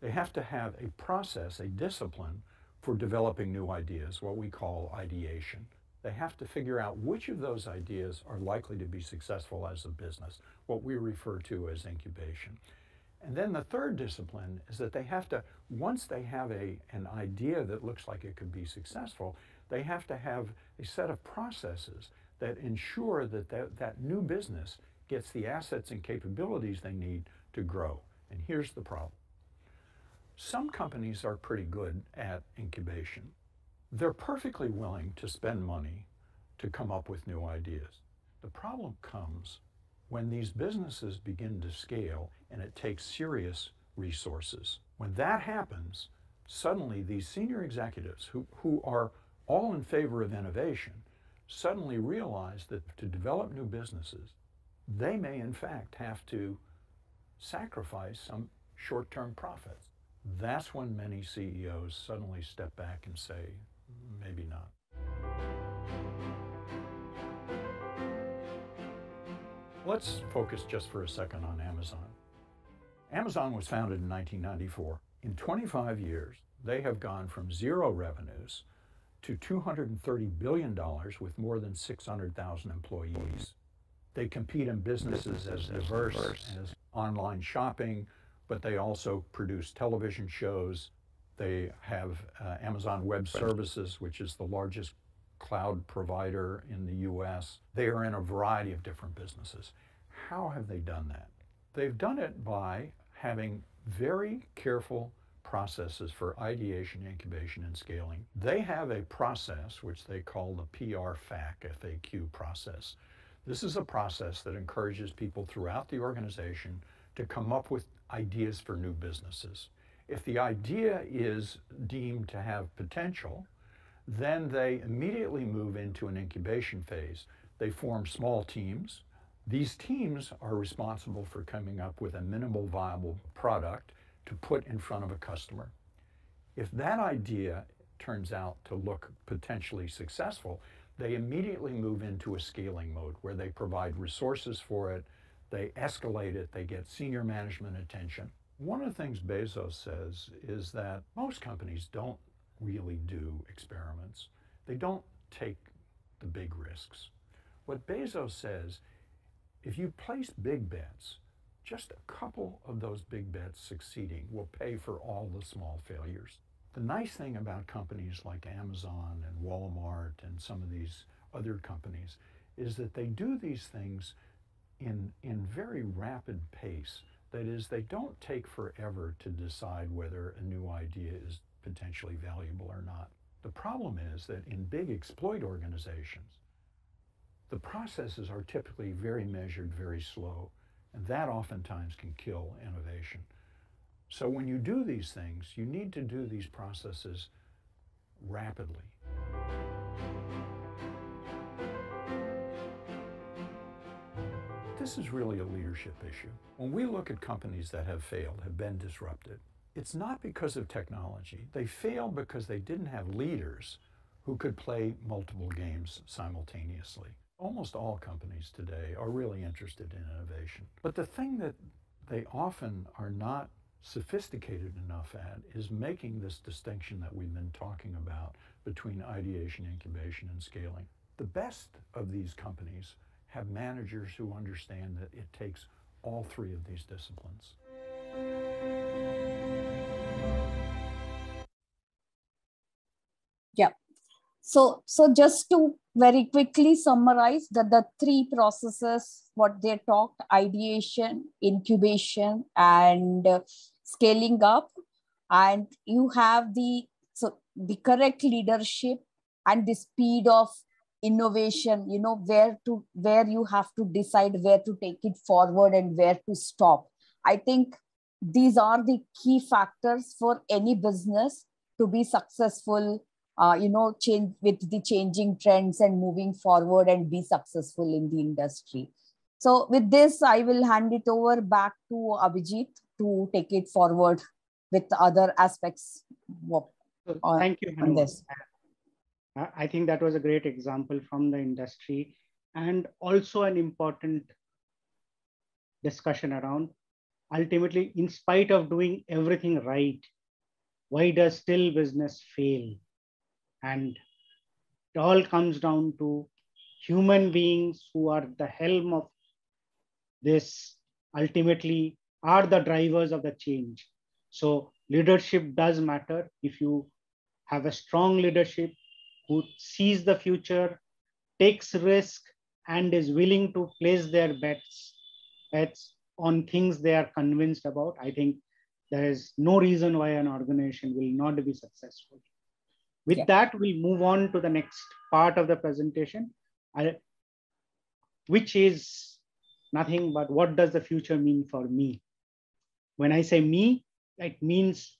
They have to have a process, a discipline for developing new ideas, what we call ideation. They have to figure out which of those ideas are likely to be successful as a business, what we refer to as incubation. And then the third discipline is that they have to, once they have an idea that looks like it could be successful, they have to have a set of processes that ensure that that new business gets the assets and capabilities they need to grow. And here's the problem. Some companies are pretty good at incubation. They're perfectly willing to spend money to come up with new ideas. The problem comes when these businesses begin to scale and it takes serious resources. When that happens, suddenly these senior executives who are all in favor of innovation suddenly realize that to develop new businesses, they may in fact have to sacrifice some short-term profits. That's when many CEOs suddenly step back and say, maybe not. Let's focus just for a second on Amazon. Amazon was founded in 1994. In 25 years, they have gone from zero revenues to $230 billion with more than 600,000 employees. They compete in businesses as diverse as online shopping, but they also produce television shows. They have Amazon Web Services, which is the largest cloud provider in the US. They are in a variety of different businesses. How have they done that? They've done it by having very careful processes for ideation, incubation, and scaling. They have a process which they call the FAQ process. This is a process that encourages people throughout the organization to come up with ideas for new businesses. If the idea is deemed to have potential, then they immediately move into an incubation phase. They form small teams. These teams are responsible for coming up with a minimal viable product to put in front of a customer. If that idea turns out to look potentially successful, they immediately move into a scaling mode where they provide resources for it, they escalate it, they get senior management attention. One of the things Bezos says is that most companies don't really do experiments. They don't take the big risks. What Bezos says, if you place big bets, just a couple of those big bets succeeding will pay for all the small failures. The nice thing about companies like Amazon and Walmart and some of these other companies is that they do these things in very rapid pace. That is, they don't take forever to decide whether a new idea is potentially valuable or not. The problem is that in big exploit organizations, the processes are typically very measured, very slow, and that oftentimes can kill innovation. So when you do these things, you need to do these processes rapidly. This is really a leadership issue. When we look at companies that have failed, have been disrupted, it's not because of technology. They failed because they didn't have leaders who could play multiple games simultaneously. Almost all companies today are really interested in innovation. But the thing that they often are not sophisticated enough at is making this distinction that we've been talking about between ideation, incubation, and scaling. The best of these companies have managers who understand that it takes all three of these disciplines. Yeah. So just to very quickly summarize the three processes, what they talked: ideation, incubation, and scaling up. And you have the correct leadership and the speed of innovation, where you have to decide where to take it forward and where to stop. I think these are the key factors for any business to be successful, change with the changing trends and moving forward and be successful in the industry. So with this, I will hand it over back to Abhijit to take it forward with other aspects. Thank you, on this. I think that was a great example from the industry, and also an important discussion around, ultimately, in spite of doing everything right, why does still business fail? And it all comes down to human beings who are the helm of this, ultimately are the drivers of the change. So leadership does matter. If you have a strong leadership who sees the future, takes risk and is willing to place their bets on things they are convinced about, I think there is no reason why an organization will not be successful. With that, we'll move on to the next part of the presentation, which is nothing but what does the future mean for me? When I say me, it means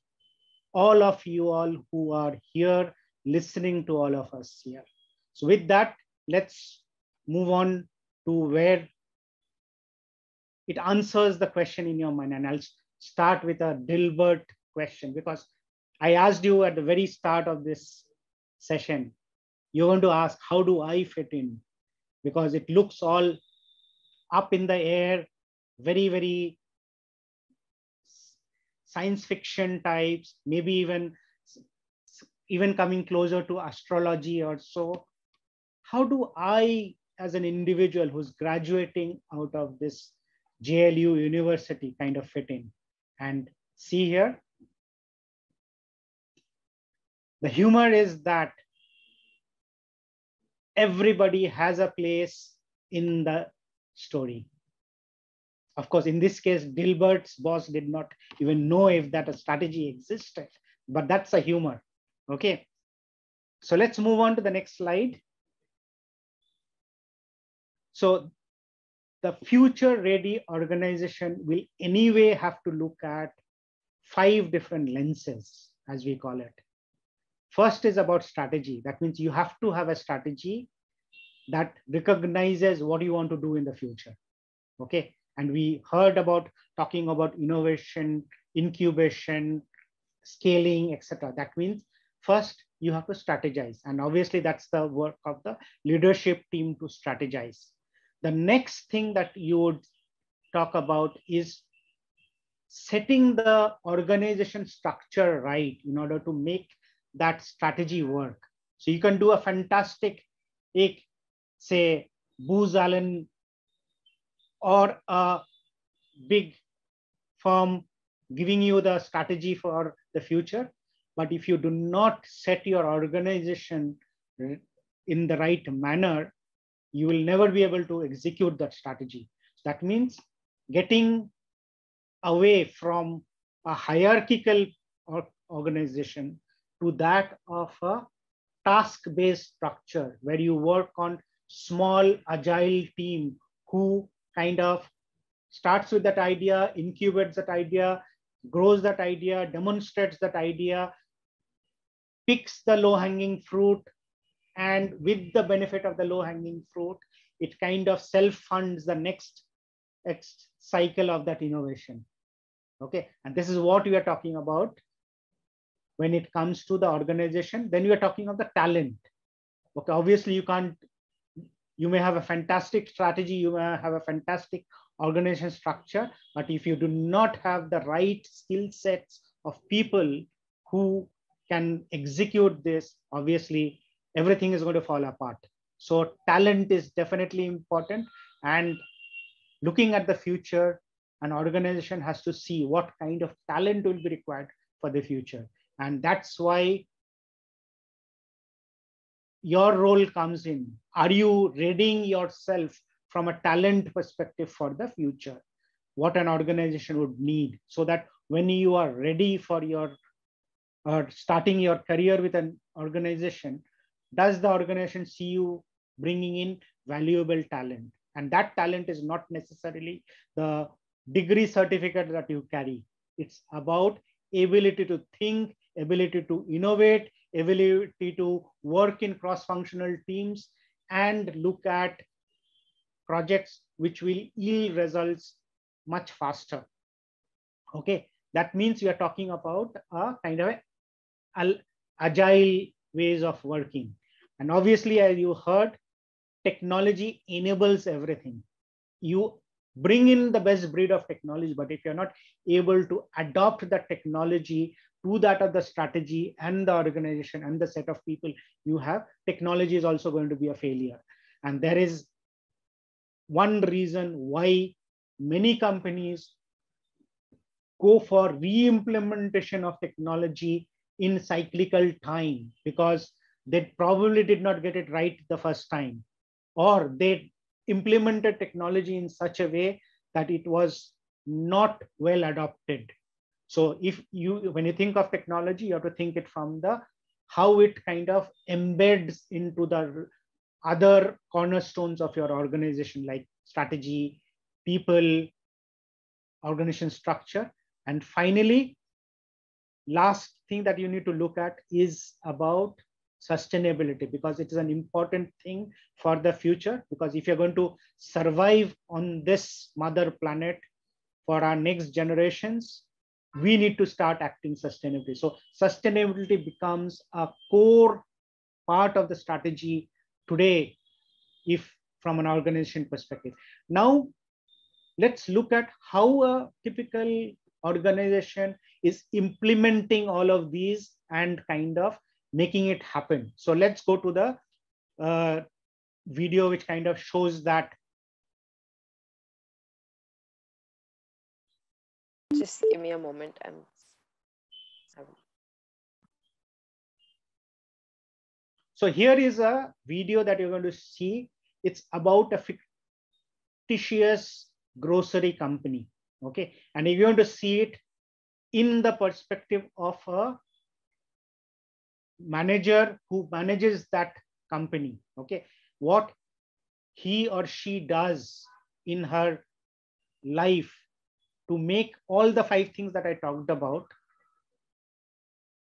all of you all who are here listening to all of us here. So with that, let's move on to where it answers the question in your mind. And I'll start with a Dilbert question, because I asked you at the very start of this session, you're going to ask, how do I fit in? Because it looks all up in the air, very, very science fiction types, maybe even coming closer to astrology or so. How do I, as an individual who's graduating out of this JLU University, kind of fit in? And see here, the humor is that everybody has a place in the story. Of course, in this case, Dilbert's boss did not even know if that a strategy existed, but that's a humor. Okay, so let's move on to the next slide. So the future ready organization will anyway have to look at 5 different lenses, as we call it. First is about strategy. That means you have to have a strategy that recognizes what you want to do in the future. Okay, and we heard about talking about innovation, incubation, scaling, etc. That means first you have to strategize, and obviously that's the work of the leadership team to strategize. The next thing that you would talk about is setting the organization structure right in order to make that strategy work. So you can do a fantastic, say, Booz Allen or a big firm giving you the strategy for the future. But if you do not set your organization in the right manner, you will never be able to execute that strategy. That means getting away from a hierarchical organization to that of a task-based structure where you work on small, agile team who kind of starts with that idea, incubates that idea, grows that idea, demonstrates that idea, picks the low-hanging fruit, and with the benefit of the low-hanging fruit, it kind of self-funds the next cycle of that innovation. Okay, and this is what we are talking about when it comes to the organization. Then we are talking of the talent. Okay, obviously you may have a fantastic strategy, you may have a fantastic organization structure, but if you do not have the right skill sets of people who can execute this, obviously everything is going to fall apart. So talent is definitely important, and looking at the future, an organization has to see what kind of talent will be required for the future. And that's why your role comes in. Are you readying yourself from a talent perspective for the future? What an organization would need, so that when you are ready for your starting your career with an organization, does the organization see you bringing in valuable talent? And that talent is not necessarily the degree certificate that you carry. It's about ability to think, ability to innovate, ability to work in cross-functional teams, and look at projects which will yield results much faster. Okay, that means we are talking about a kind of agile ways of working. And obviously, as you heard, technology enables everything. You bring in the best breed of technology, but if you're not able to adopt that technology to that of the strategy and the organization and the set of people you have, technology is also going to be a failure. And there is one reason why many companies go for re-implementation of technology in cyclical time, because they probably did not get it right the first time. or they implemented technology in such a way that it was not well adopted. So when you think of technology, you have to think it from how it kind of embeds into the other cornerstones of your organization, like strategy, people, organization structure. And finally, last thing that you need to look at is about sustainability, because it is an important thing for the future. Because if you're going to survive on this mother planet for our next generations, we need to start acting sustainably. So sustainability becomes a core part of the strategy today, if from an organization perspective. Now, let's look at how a typical organization is implementing all of these and kind of making it happen. So let's go to the video which kind of shows that. Just give me a moment. So here is a video that you're going to see. It's about a fictitious grocery company. Okay. And if you want to see it in the perspective of a manager who manages that company, okay, what he or she does in her life to make all the 5 things that I talked about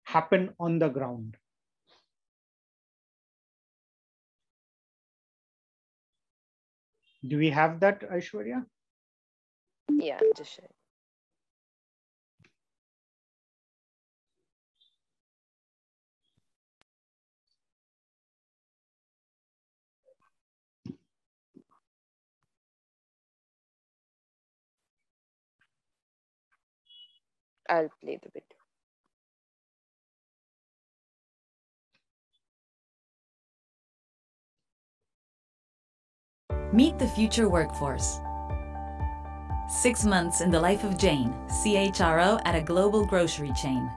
happen on the ground. Do we have that, Aishwarya? Yeah, I'm just sharing. I'll play the video. Meet the future workforce. 6 months in the life of Jane, CHRO at a global grocery chain.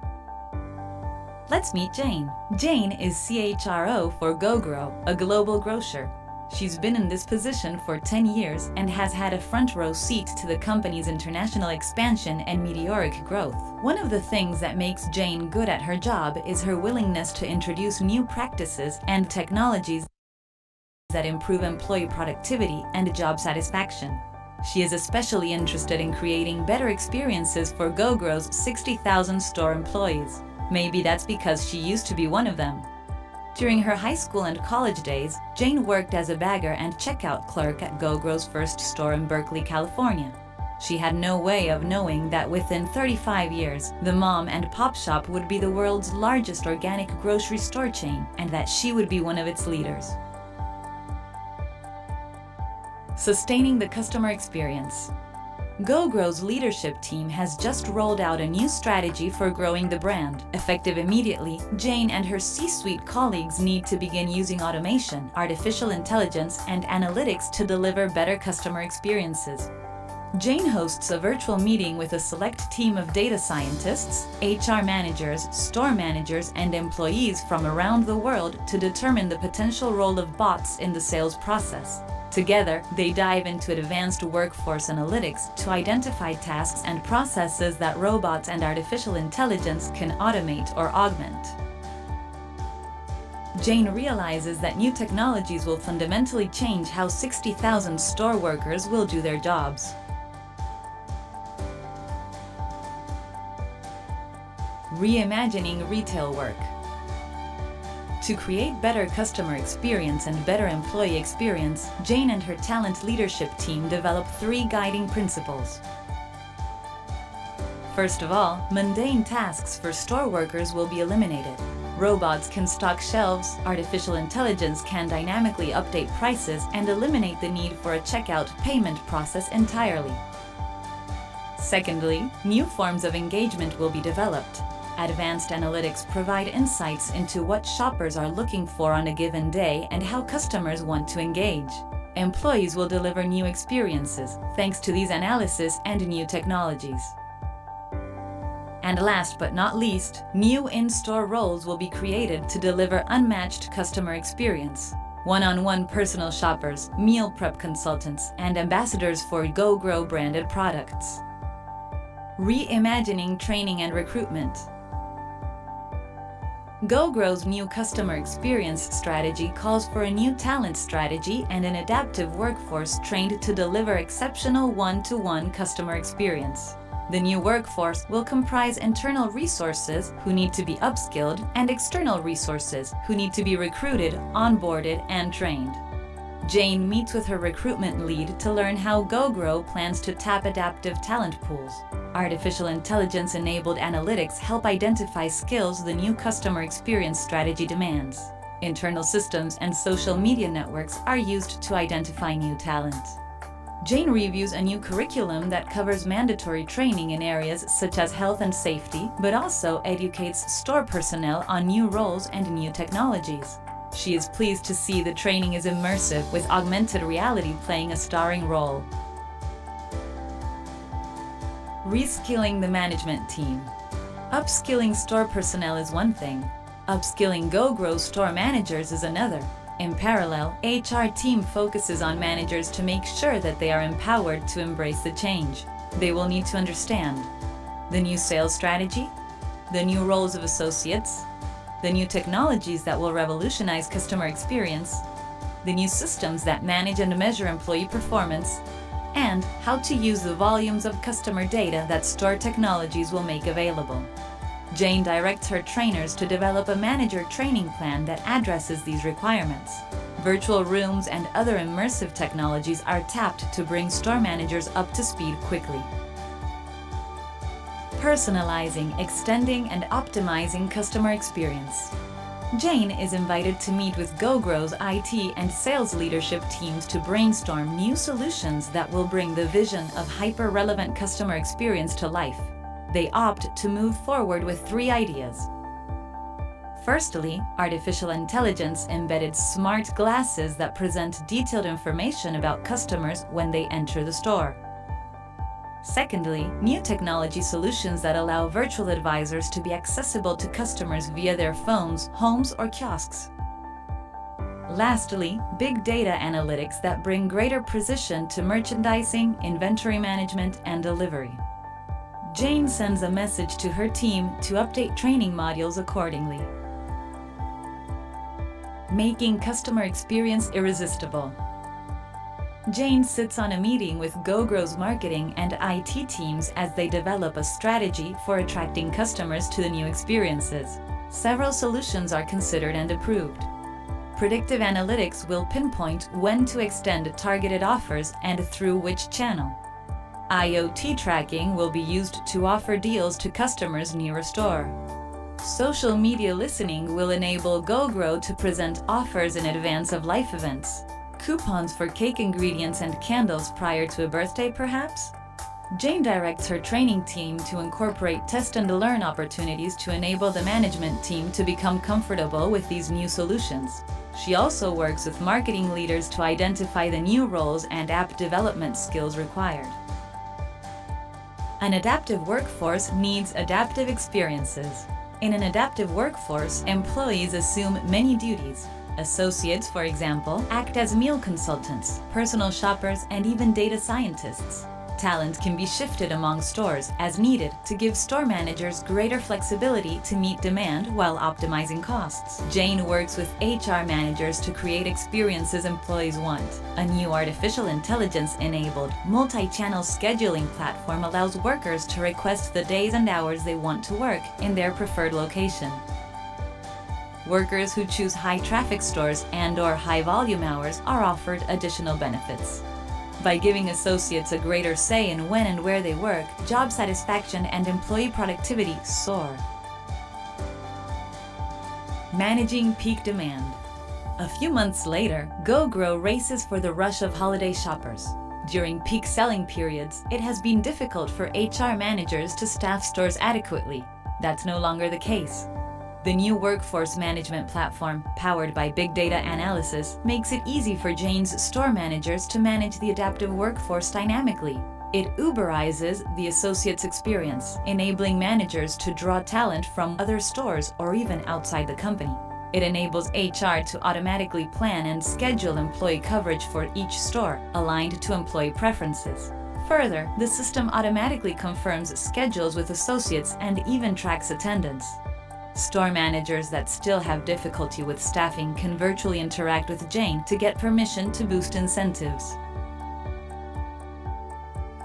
Let's meet Jane. Jane is CHRO for GoGrow, a global grocer. She's been in this position for 10 years and has had a front row seat to the company's international expansion and meteoric growth. One of the things that makes Jane good at her job is her willingness to introduce new practices and technologies that improve employee productivity and job satisfaction. She is especially interested in creating better experiences for GoGrow's 60,000 store employees. Maybe that's because she used to be one of them. During her high school and college days, Jane worked as a bagger and checkout clerk at GoGrow's first store in Berkeley, California. She had no way of knowing that within 35 years, the mom and pop shop would be the world's largest organic grocery store chain, and that she would be one of its leaders. Sustaining the customer experience. GoGrow's leadership team has just rolled out a new strategy for growing the brand. Effective immediately, Jane and her C-suite colleagues need to begin using automation, artificial intelligence, and analytics to deliver better customer experiences. Jane hosts a virtual meeting with a select team of data scientists, HR managers, store managers, and employees from around the world to determine the potential role of bots in the sales process. Together, they dive into advanced workforce analytics to identify tasks and processes that robots and artificial intelligence can automate or augment. Jane realizes that new technologies will fundamentally change how 60,000 store workers will do their jobs. Reimagining retail work. To create better customer experience and better employee experience, Jane and her talent leadership team developed 3 guiding principles. First of all, mundane tasks for store workers will be eliminated. Robots can stock shelves, artificial intelligence can dynamically update prices, and eliminate the need for a checkout payment process entirely. Secondly, new forms of engagement will be developed. Advanced analytics provide insights into what shoppers are looking for on a given day and how customers want to engage. Employees will deliver new experiences thanks to these analysis and new technologies. And last but not least, new in-store roles will be created to deliver unmatched customer experience. one-on-one personal shoppers, meal prep consultants, and ambassadors for GoGrow branded products. Reimagining training and recruitment. GoGrow's new customer experience strategy calls for a new talent strategy and an adaptive workforce trained to deliver exceptional one-to-one customer experience. The new workforce will comprise internal resources who need to be upskilled and external resources who need to be recruited, onboarded, and trained. Jane meets with her recruitment lead to learn how GoGrow plans to tap adaptive talent pools. Artificial intelligence-enabled analytics help identify skills the new customer experience strategy demands. Internal systems and social media networks are used to identify new talent. Jane reviews a new curriculum that covers mandatory training in areas such as health and safety, but also educates store personnel on new roles and new technologies. She is pleased to see the training is immersive, with augmented reality playing a starring role. Reskilling the management team. Upskilling store personnel is one thing. Upskilling GoGrow store managers is another. In parallel, HR team focuses on managers to make sure that they are empowered to embrace the change. They will need to understand the new sales strategy, the new roles of associates, the new technologies that will revolutionize customer experience, the new systems that manage and measure employee performance, and how to use the volumes of customer data that store technologies will make available. Jane directs her trainers to develop a manager training plan that addresses these requirements. Virtual rooms and other immersive technologies are tapped to bring store managers up to speed quickly. Personalizing, extending, and optimizing customer experience. Jane is invited to meet with GoGrow's IT and sales leadership teams to brainstorm new solutions that will bring the vision of hyper-relevant customer experience to life. They opt to move forward with 3 ideas. Firstly, artificial intelligence-embedded smart glasses that present detailed information about customers when they enter the store. Secondly, new technology solutions that allow virtual advisors to be accessible to customers via their phones, homes, or kiosks. Lastly, big data analytics that bring greater precision to merchandising, inventory management, and delivery. Jane sends a message to her team to update training modules accordingly. Making customer experience irresistible. Jane sits on a meeting with GoGrow's marketing and IT teams as they develop a strategy for attracting customers to the new experiences. Several solutions are considered and approved. Predictive analytics will pinpoint when to extend targeted offers and through which channel. IoT tracking will be used to offer deals to customers near a store. Social media listening will enable GoGrow to present offers in advance of life events. Coupons for cake ingredients and candles prior to a birthday, perhaps? Jane directs her training team to incorporate test and learn opportunities to enable the management team to become comfortable with these new solutions. She also works with marketing leaders to identify the new roles and app development skills required. An adaptive workforce needs adaptive experiences. In an adaptive workforce, employees assume many duties. Associates, for example, act as meal consultants, personal shoppers, and even data scientists. Talent can be shifted among stores as needed to give store managers greater flexibility to meet demand while optimizing costs. Jane works with HR managers to create experiences employees want. A new artificial intelligence-enabled, multi-channel scheduling platform allows workers to request the days and hours they want to work in their preferred location. Workers who choose high-traffic stores and/or high-volume hours are offered additional benefits. By giving associates a greater say in when and where they work, job satisfaction and employee productivity soar. Managing peak demand. A few months later, GoGrow races for the rush of holiday shoppers. During peak selling periods, it has been difficult for HR managers to staff stores adequately. That's no longer the case. The new workforce management platform, powered by big data analysis, makes it easy for Jane's store managers to manage the adaptive workforce dynamically. It Uberizes the associate's experience, enabling managers to draw talent from other stores or even outside the company. It enables HR to automatically plan and schedule employee coverage for each store, aligned to employee preferences. Further, the system automatically confirms schedules with associates and even tracks attendance. Store managers that still have difficulty with staffing can virtually interact with Jane to get permission to boost incentives.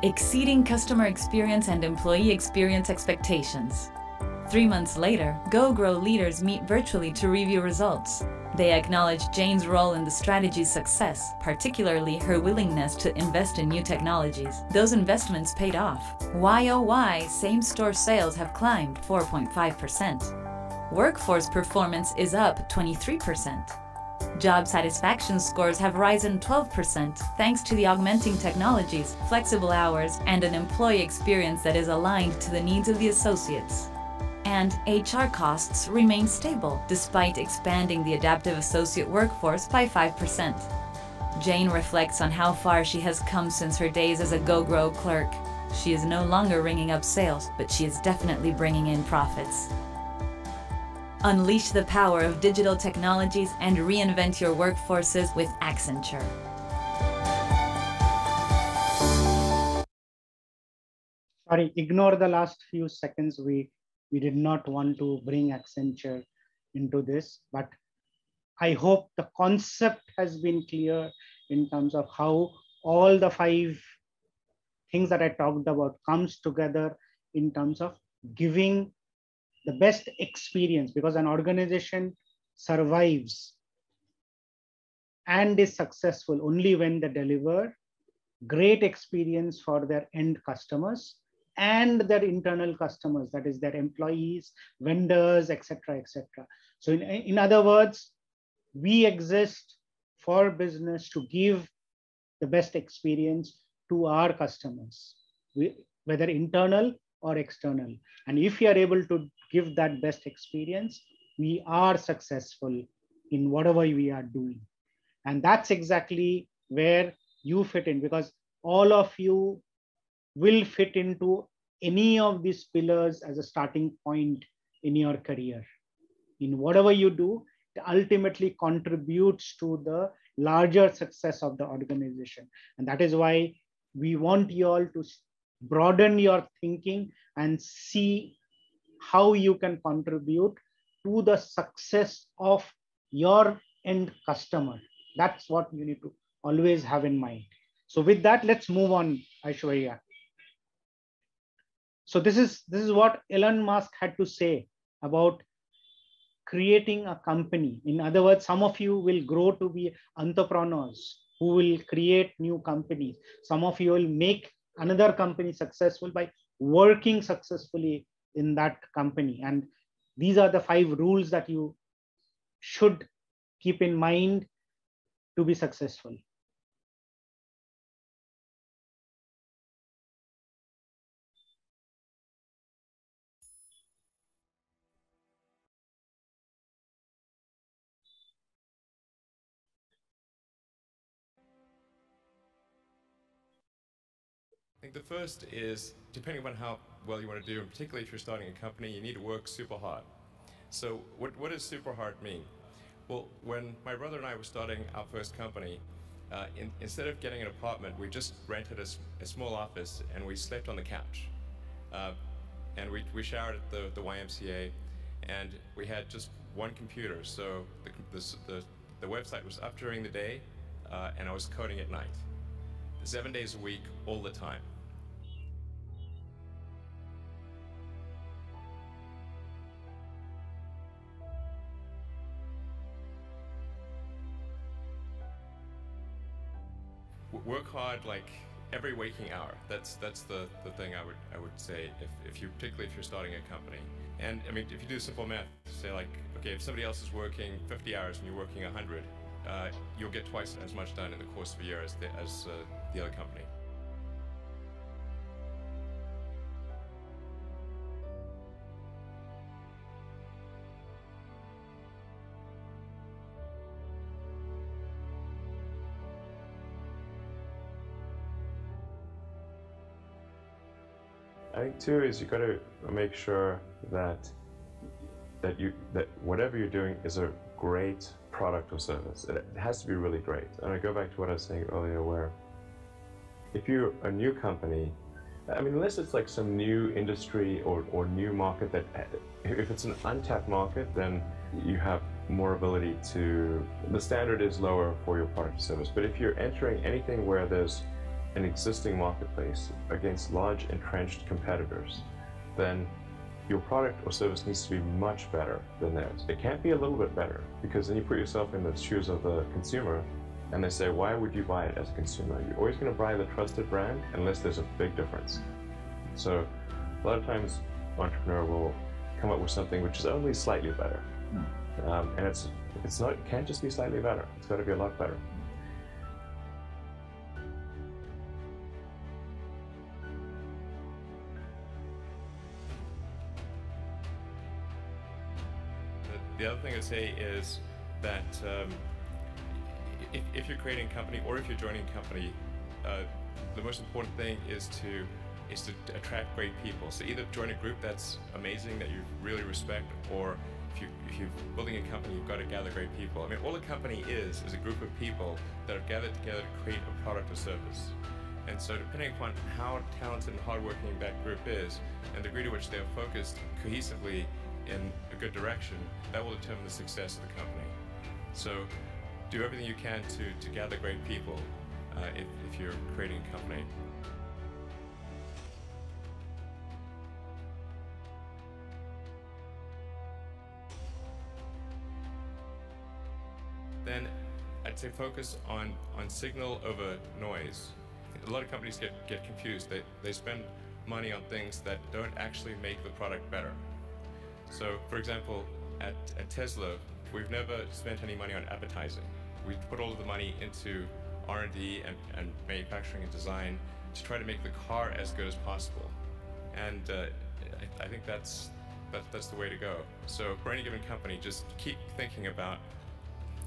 Exceeding customer experience and employee experience expectations. 3 months later, GoGrow leaders meet virtually to review results. They acknowledge Jane's role in the strategy's success, particularly her willingness to invest in new technologies. Those investments paid off. YOY same-store sales have climbed 4.5%. Workforce performance is up 23%. Job satisfaction scores have risen 12% thanks to the augmenting technologies, flexible hours, and an employee experience that is aligned to the needs of the associates. And HR costs remain stable despite expanding the adaptive associate workforce by 5%. Jane reflects on how far she has come since her days as a GoGrow clerk. She is no longer ringing up sales, but she is definitely bringing in profits. Unleash the power of digital technologies and reinvent your workforces with Accenture. Sorry, ignore the last few seconds. We did not want to bring Accenture into this, but I hope the concept has been clear in terms of how all the 5 things that I talked about comes together in terms of giving the best experience, because an organization survives and is successful only when they deliver great experience for their end customers and their internal customers, that is their employees, vendors, etc., etc. So in other words, we exist for business to give the best experience to our customers, whether internal or external. And if you are able to give that best experience, we are successful in whatever we are doing. And that's exactly where you fit in, because all of you will fit into any of these pillars as a starting point in your career. In whatever you do, it ultimately contributes to the larger success of the organization. And that is why we want you all to broaden your thinking and see how you can contribute to the success of your end customer. That's what you need to always have in mind. So with that, let's move on, Aishwarya. So this is what Elon Musk had to say about creating a company. In other words, some of you will grow to be entrepreneurs who will create new companies. Some of you will make another company successful by working successfully in that company. And these are the 5 rules that you should keep in mind to be successful. I think the first is, depending on how well you want to do, and particularly if you're starting a company, you need to work super hard. So what does super hard mean? Well, when my brother and I were starting our first company, instead of getting an apartment, we just rented a small office and we slept on the couch. And we showered at the YMCA, and we had just one computer. So the website was up during the day, and I was coding at night. 7 days a week, all the time. Work hard, like every waking hour. That's the thing I would say particularly if you're starting a company. And I mean, if you do simple math, say like, okay, if somebody else is working 50 hours and you're working 100, you'll get twice as much done in the course of a year as the other company. I think too is you got to make sure that whatever you're doing is a great product or service. It has to be really great. And I go back to what I was saying earlier, where if you're a new company, I mean, unless it's like some new industry or new market that, if it's an untapped market, then you have more ability to, the standard is lower for your product or service. But if you're entering anything where there's an existing marketplace against large entrenched competitors, then your product or service needs to be much better than theirs. It can't be a little bit better, because then you put yourself in the shoes of the consumer and they say, why would you buy it as a consumer? You're always going to buy the trusted brand unless there's a big difference. So a lot of times entrepreneur will come up with something which is only slightly better. And it can't just be slightly better. It's got to be a lot better. The other thing I'd say is that if you're creating a company or if you're joining a company, the most important thing is to attract great people. So either join a group that's amazing, that you really respect, or if you're building a company, you've got to gather great people. I mean, all a company is a group of people that are gathered together to create a product or service. And so depending upon how talented and hardworking that group is, and the degree to which they are focused cohesively in a good direction, that will determine the success of the company. So do everything you can to gather great people if you're creating a company. Then I'd say focus on signal over noise. A lot of companies get confused. They spend money on things that don't actually make the product better. So, for example, at Tesla, we've never spent any money on advertising. We put all of the money into R&D and manufacturing and design to try to make the car as good as possible. And I think that's the way to go. So for any given company, just keep thinking about,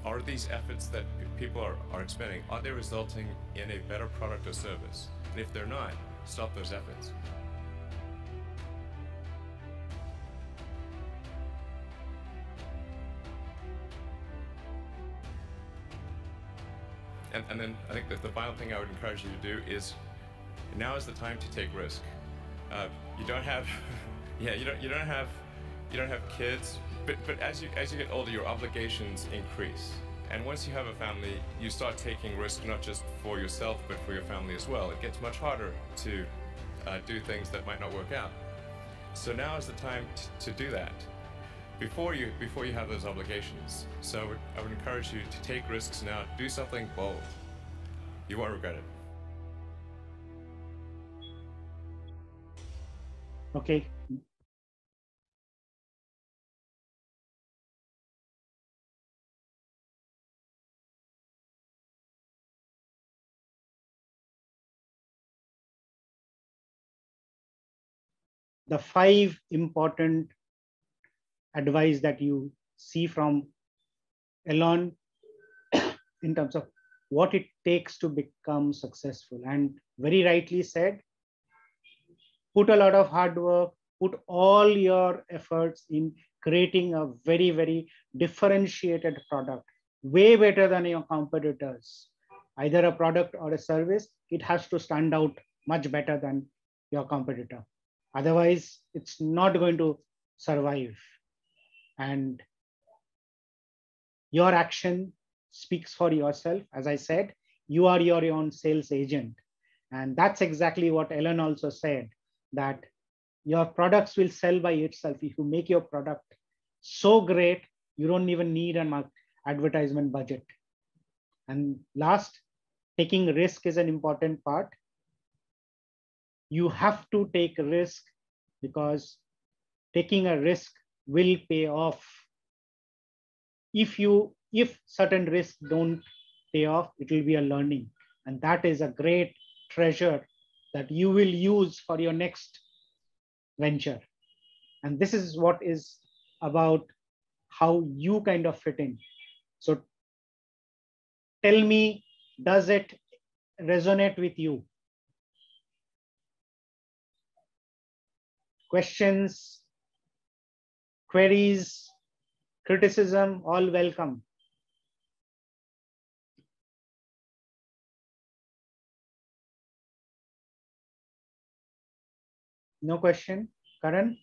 are these efforts that people are expending, are they resulting in a better product or service? And if they're not, stop those efforts. And then I think that the final thing I would encourage you to do is, now is the time to take risk. You don't have, you don't have kids, but as you get older, your obligations increase. And once you have a family, you start taking risks not just for yourself, but for your family as well. It gets much harder to do things that might not work out. So now is the time to do that before you have those obligations. So I would encourage you to take risks now. Do something bold. You won't regret it. Okay. The 5 important advice that you see from Elon in terms of what it takes to become successful. And very rightly said, put a lot of hard work, put all your efforts in creating a very, very differentiated product, way better than your competitors. Either a product or a service, it has to stand out much better than your competitor. Otherwise, it's not going to survive. And your action speaks for yourself. As I said, you are your own sales agent. And that's exactly what Ellen also said, that your products will sell by itself. If you make your product so great, you don't even need an advertisement budget. And last, taking risk is an important part. You have to take a risk because taking a risk will pay off. If certain risks don't pay off, it will be a learning. And that is a great treasure that you will use for your next venture. And this is what is about how you kind of fit in. So tell me, does it resonate with you? Questions, queries, criticism, all welcome. No question, Karan?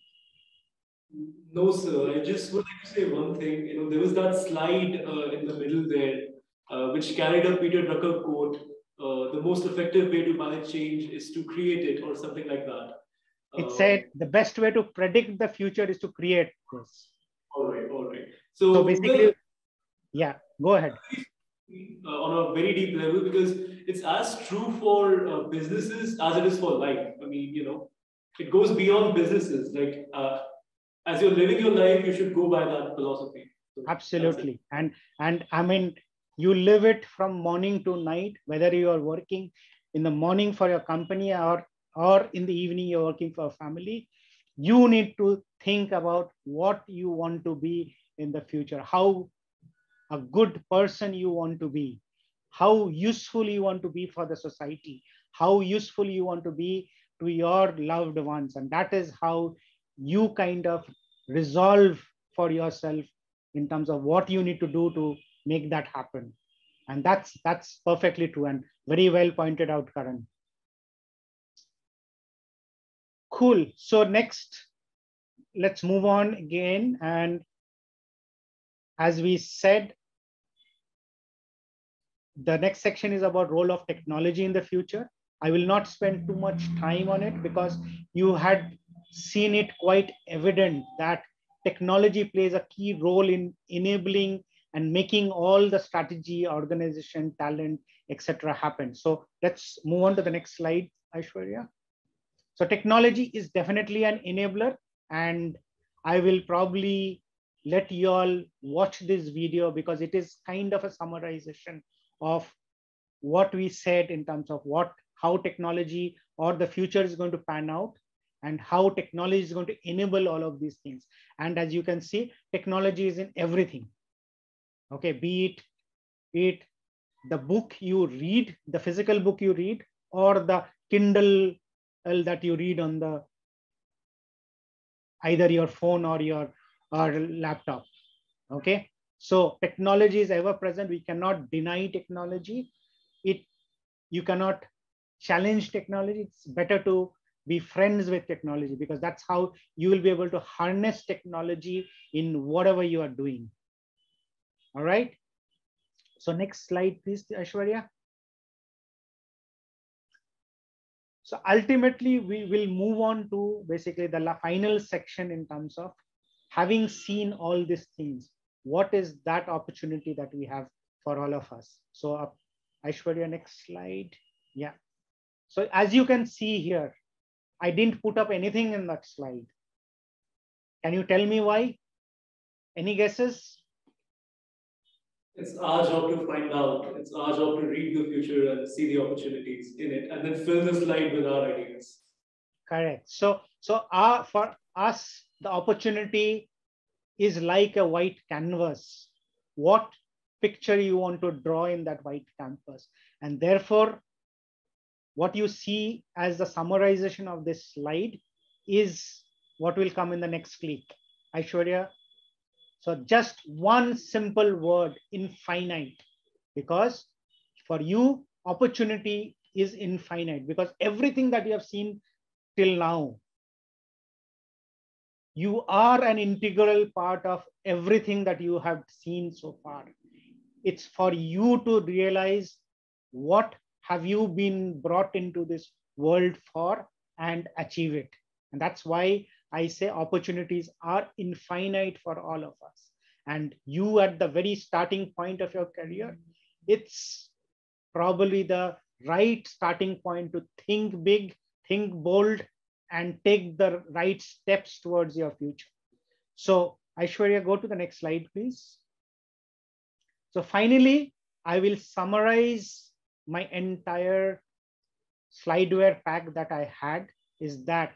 No, sir. I just would like to say one thing. There was that slide in the middle there, which carried a Peter Drucker quote. The most effective way to manage change is to create it, or something like that. It said the best way to predict the future is to create this. All right, all right. So basically, yeah, go ahead. On a very deep level, because it's as true for businesses as it is for life. I mean, it goes beyond businesses. Like, as you're living your life, you should go by that philosophy. So absolutely. And I mean, you live it from morning to night, whether you are working in the morning for your company or in the evening you're working for a family. You need to think about what you want to be in the future, how a good person you want to be, how useful you want to be for the society, how useful you want to be to your loved ones. And that is how you kind of resolve for yourself in terms of what you need to do to make that happen. And that's perfectly true and very well pointed out, Karan. Cool. So next, let's move on again. And as we said, the next section is about role of technology in the future. I will not spend too much time on it because you had seen it quite evident that technology plays a key role in enabling and making all the strategy, organization, talent, etc. happen. So let's move on to the next slide, Aishwarya. So technology is definitely an enabler, and I will probably let you all watch this video because it is kind of a summarization of what we said in terms of how technology or the future is going to pan out and how technology is going to enable all of these things. And as you can see, technology is in everything. Okay, be it the book you read, the physical book you read, or the Kindle that you read on the either your phone or your laptop. Okay, so technology is ever present. We cannot deny technology. You cannot challenge technology. It's better to be friends with technology because that's how you will be able to harness technology in whatever you are doing. All right. So next slide, please, Aishwarya. So ultimately, we will move on to basically the final section in terms of having seen all these things. What is that opportunity that we have for all of us? So Aishwarya, next slide. Yeah. So as you can see here, I didn't put up anything in that slide. Can you tell me why? Any guesses? It's our job to find out. It's our job to read the future and see the opportunities in it, and then fill the slide with our ideas. Correct. So for us, the opportunity is like a white canvas. What picture you want to draw in that white canvas, and therefore, what you see as the summarization of this slide is what will come in the next click. Aishwarya. So just one simple word, infinite, because for you, opportunity is infinite because everything that you have seen till now, you are an integral part of everything that you have seen so far. It's for you to realize what have you been brought into this world for and achieve it. And that's why I say opportunities are infinite for all of us. And you at the very starting point of your career, it's probably the right starting point to think big, think bold, and take the right steps towards your future. So Aishwarya, go to the next slide, please. So finally, I will summarize my entire slideware pack that I had is that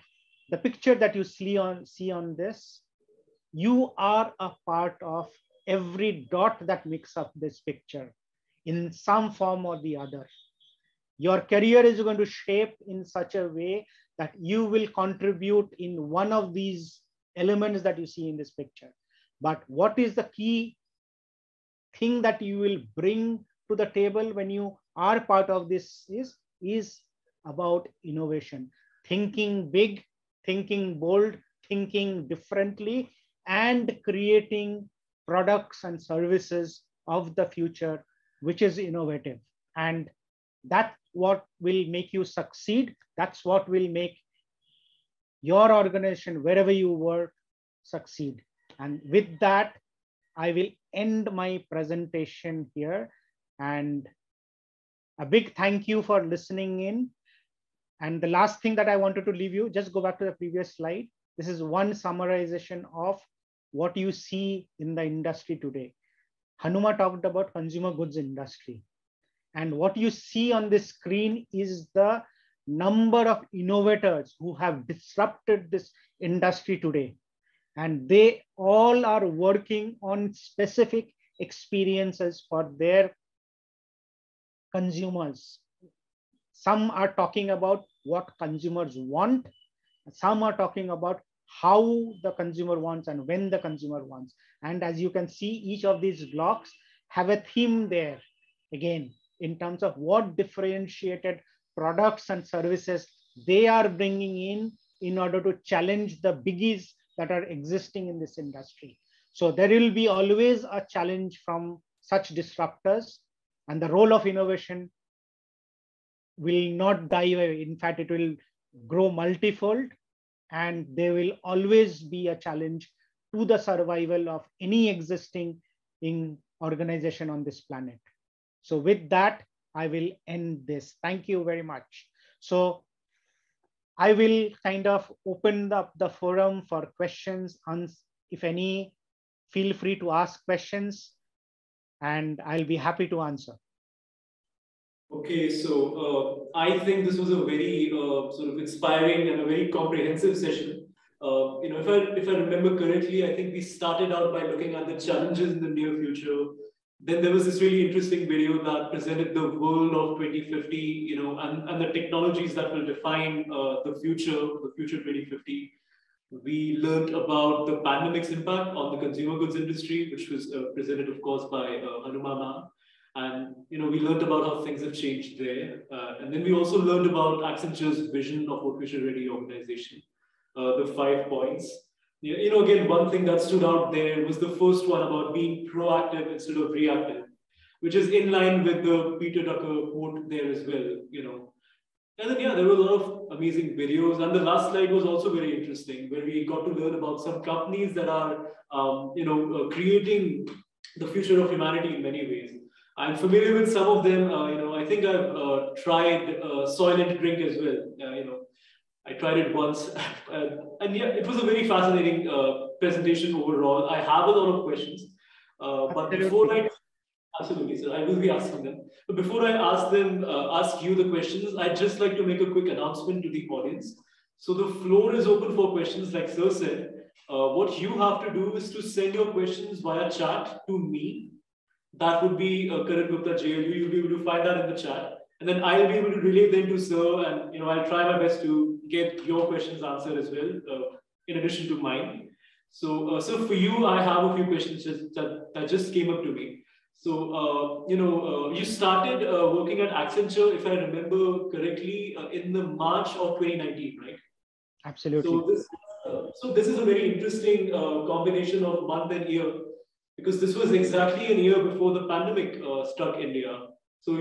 the picture that you see on this, you are a part of every dot that makes up this picture in some form or the other. Your career is going to shape in such a way that you will contribute in one of these elements that you see in this picture. but what is the key thing that you will bring to the table when you are part of this is about innovation, thinking big, thinking bold, thinking differently, and creating products and services of the future, which is innovative. And that's what will make you succeed. That's what will make your organization, wherever you work, succeed. And with that, I will end my presentation here. And a big thank you for listening in. And the last thing that I wanted to leave you, just go back to the previous slide. This is one summarization of what you see in the industry today. Hanuma talked about consumer goods industry. And what you see on this screen is the number of innovators who have disrupted this industry today. And they all are working on specific experiences for their consumers. Some are talking about what consumers want. Some are talking about how the consumer wants and when the consumer wants. And as you can see, each of these blocks have a theme there, again, in terms of what differentiated products and services they are bringing in order to challenge the biggies that are existing in this industry. So there will be always a challenge from such disruptors, and the role of innovation will not die away. In fact, it will grow multifold, and there will always be a challenge to the survival of any existing organization on this planet. So with that, I will end this. Thank you very much. So I will kind of open up the forum for questions. If any, feel free to ask questions and I'll be happy to answer. Okay, so I think this was a very sort of inspiring and a very comprehensive session. If I remember correctly, I think we started out by looking at the challenges in the near future. Then there was this really interesting video that presented the world of 2050, and the technologies that will define the future 2050. We learned about the pandemic's impact on the consumer goods industry, which was presented, of course, by Hanuma ma'am. And we learned about how things have changed there. And then we also learned about Accenture's vision of a future-ready organization, the 5 points. Again, one thing that stood out there was the first one about being proactive instead of reactive, which is in line with the Peter Drucker quote there as well. And then, there were a lot of amazing videos. And the last slide was also very interesting, where we got to learn about some companies that are, creating the future of humanity in many ways. I'm familiar with some of them. I think I've tried Soylent drink as well. I tried it once, and yeah, it was a very fascinating presentation overall. I have a lot of questions, but before absolutely, sir, I will be asking them. But before I ask you the questions, I'd just like to make a quick announcement to the audience. So the floor is open for questions, like Sir said. What you have to do is to send your questions via chat to me. That would be Karan Gupta, JLU. You'll be able to find that in the chat. And then I'll be able to relay them to Sir, and I'll try my best to get your questions answered as well, in addition to mine. So, Sir, for you, I have a few questions that just came up to me. So, you started working at Accenture, if I remember correctly, in the March of 2019, right? Absolutely. So this is a very interesting combination of month and year, because this was exactly a year before the pandemic struck India. So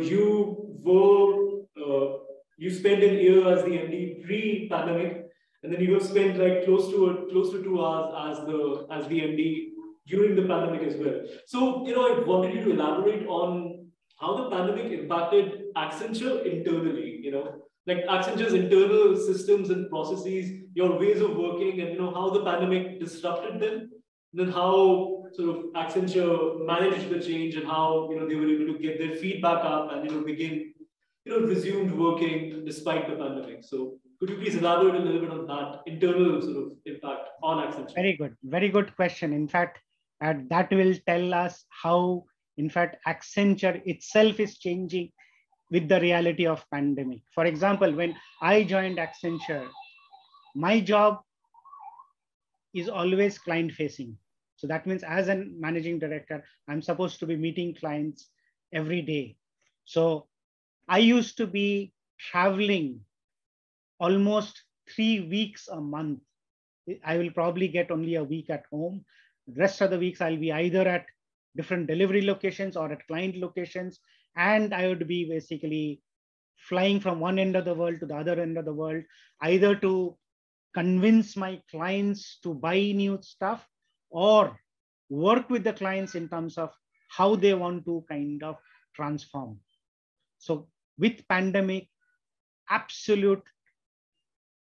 you spent an year as the MD pre-pandemic, and then you have spent like close to 2 hours as the MD during the pandemic as well. So I wanted you to elaborate on how the pandemic impacted Accenture internally. Like Accenture's internal systems and processes, your ways of working, and how the pandemic disrupted them. Then how sort of Accenture managed the change, and how they were able to get their feedback up and begin resumed working despite the pandemic. So could you please elaborate a little bit on that internal sort of impact on Accenture? Very good question. In fact, that will tell us how, in fact, Accenture itself is changing with the reality of pandemic. For example, when I joined Accenture, my job is always client facing. So that means as a managing director, I'm supposed to be meeting clients every day. So I used to be traveling almost 3 weeks a month. I will probably get only a week at home. The rest of the weeks, I'll be either at different delivery locations or at client locations. And I would be basically flying from one end of the world to the other end of the world, either to convince my clients to buy new stuff or work with the clients in terms of how they want to kind of transform. So with pandemic, absolute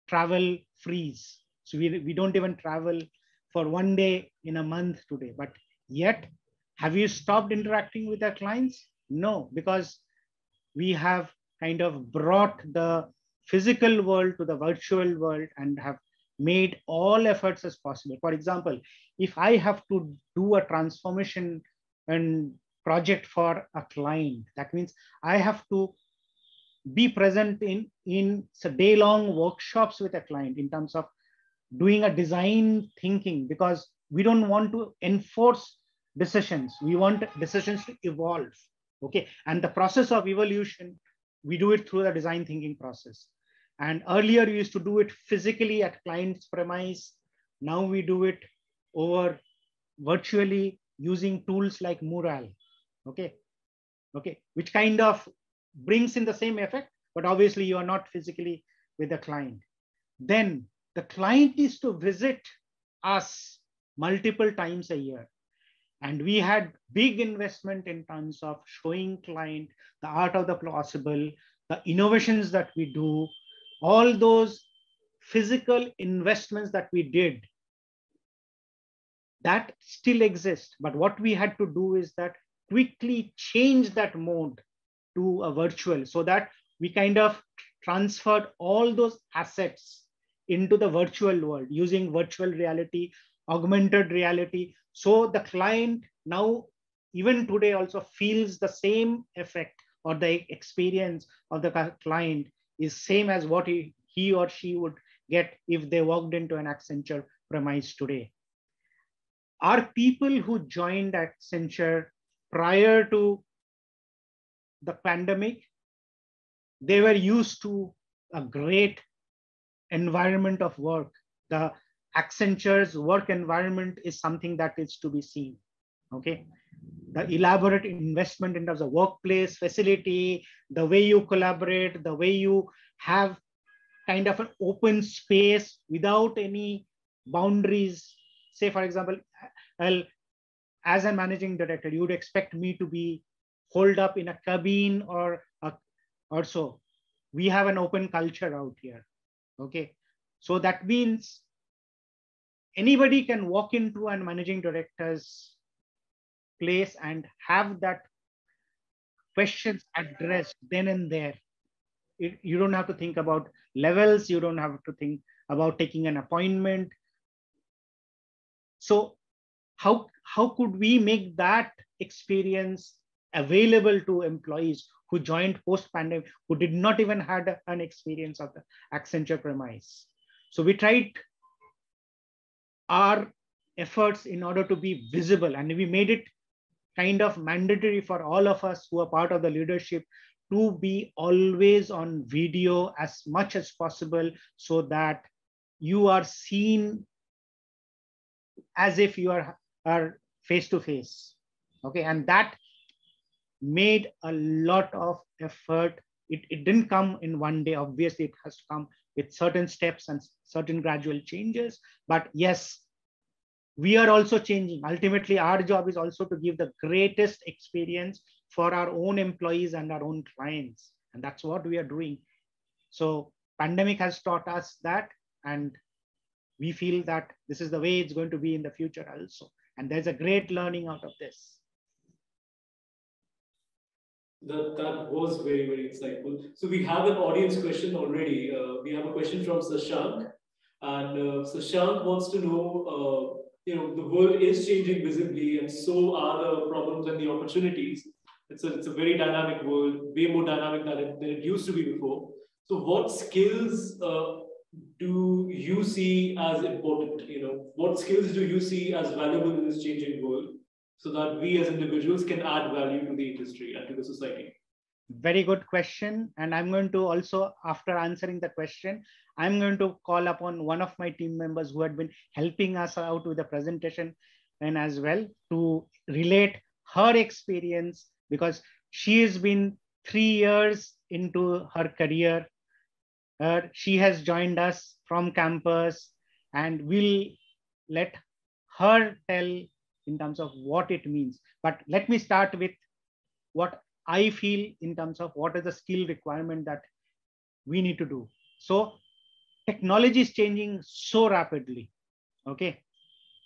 travel freeze. So we don't even travel for one day in a month today. But yet, have you stopped interacting with our clients? No, because we have kind of brought the physical world to the virtual world and have made all efforts as possible. For example, if I have to do a transformation and project for a client, that means I have to be present in day-long workshops with a client in terms of doing a design thinking, because we don't want to enforce decisions. We want decisions to evolve. Okay. And the process of evolution, we do it through the design thinking process. And earlier we used to do it physically at client's premise. Now we do it over virtually using tools like Mural. Okay. Okay. Which kind of brings in the same effect, but obviously you are not physically with the client. Then the client is to visit us multiple times a year. And we had big investment in terms of showing client the art of the possible, the innovations that we do, all those physical investments that we did, that still exist. But what we had to do is that quickly change that mode to a virtual, so that we kind of transferred all those assets into the virtual world using virtual reality, augmented reality. So the client now, even today, also feels the same effect, or the experience of the client is same as what he or she would get if they walked into an Accenture premise today. Our people who joined Accenture prior to the pandemic, they were used to a great environment of work. The Accenture's work environment is something that is to be seen. Okay. The elaborate investment in terms of workplace facility, the way you collaborate, the way you have kind of an open space without any boundaries. Say, for example, well, as a managing director, you would expect me to be holed up in a cabin or so. We have an open culture out here. Okay. So that means anybody can walk into a managing director's place and have that questions addressed then and there. You don't have to think about levels. You don't have to think about taking an appointment. So how could we make that experience available to employees who joined post-pandemic, who did not even had an experience of the Accenture premise? So we tried our efforts in order to be visible, and we made it kind of mandatory for all of us who are part of the leadership to be always on video as much as possible, so that you are seen as if you are face to face. Okay. And that made a lot of effort. It didn't come in one day. Obviously, it has to come with certain steps and certain gradual changes. But yes, we are also changing. Ultimately, our job is also to give the greatest experience for our own employees and our own clients. And that's what we are doing. So pandemic has taught us that, and we feel that this is the way it's going to be in the future also. And there's a great learning out of this. That was very, very insightful. So we have an audience question already. We have a question from Sashank. And Sashank wants to know, the world is changing visibly, and so are the problems and the opportunities. It's a very dynamic world, way more dynamic than it used to be before. So what skills do you see as important? What skills do you see as valuable in this changing world, so that we as individuals can add value to the industry and to the society? Very good question. And I'm going to also, after answering the question, I'm going to call upon one of my team members who had been helping us out with the presentation and as well to relate her experience, because she has been 3 years into her career. She has joined us from campus, and we'll let her tell in terms of what it means. But let me start with what I feel in terms of what is the skill requirement that we need to do. So technology is changing so rapidly. Okay.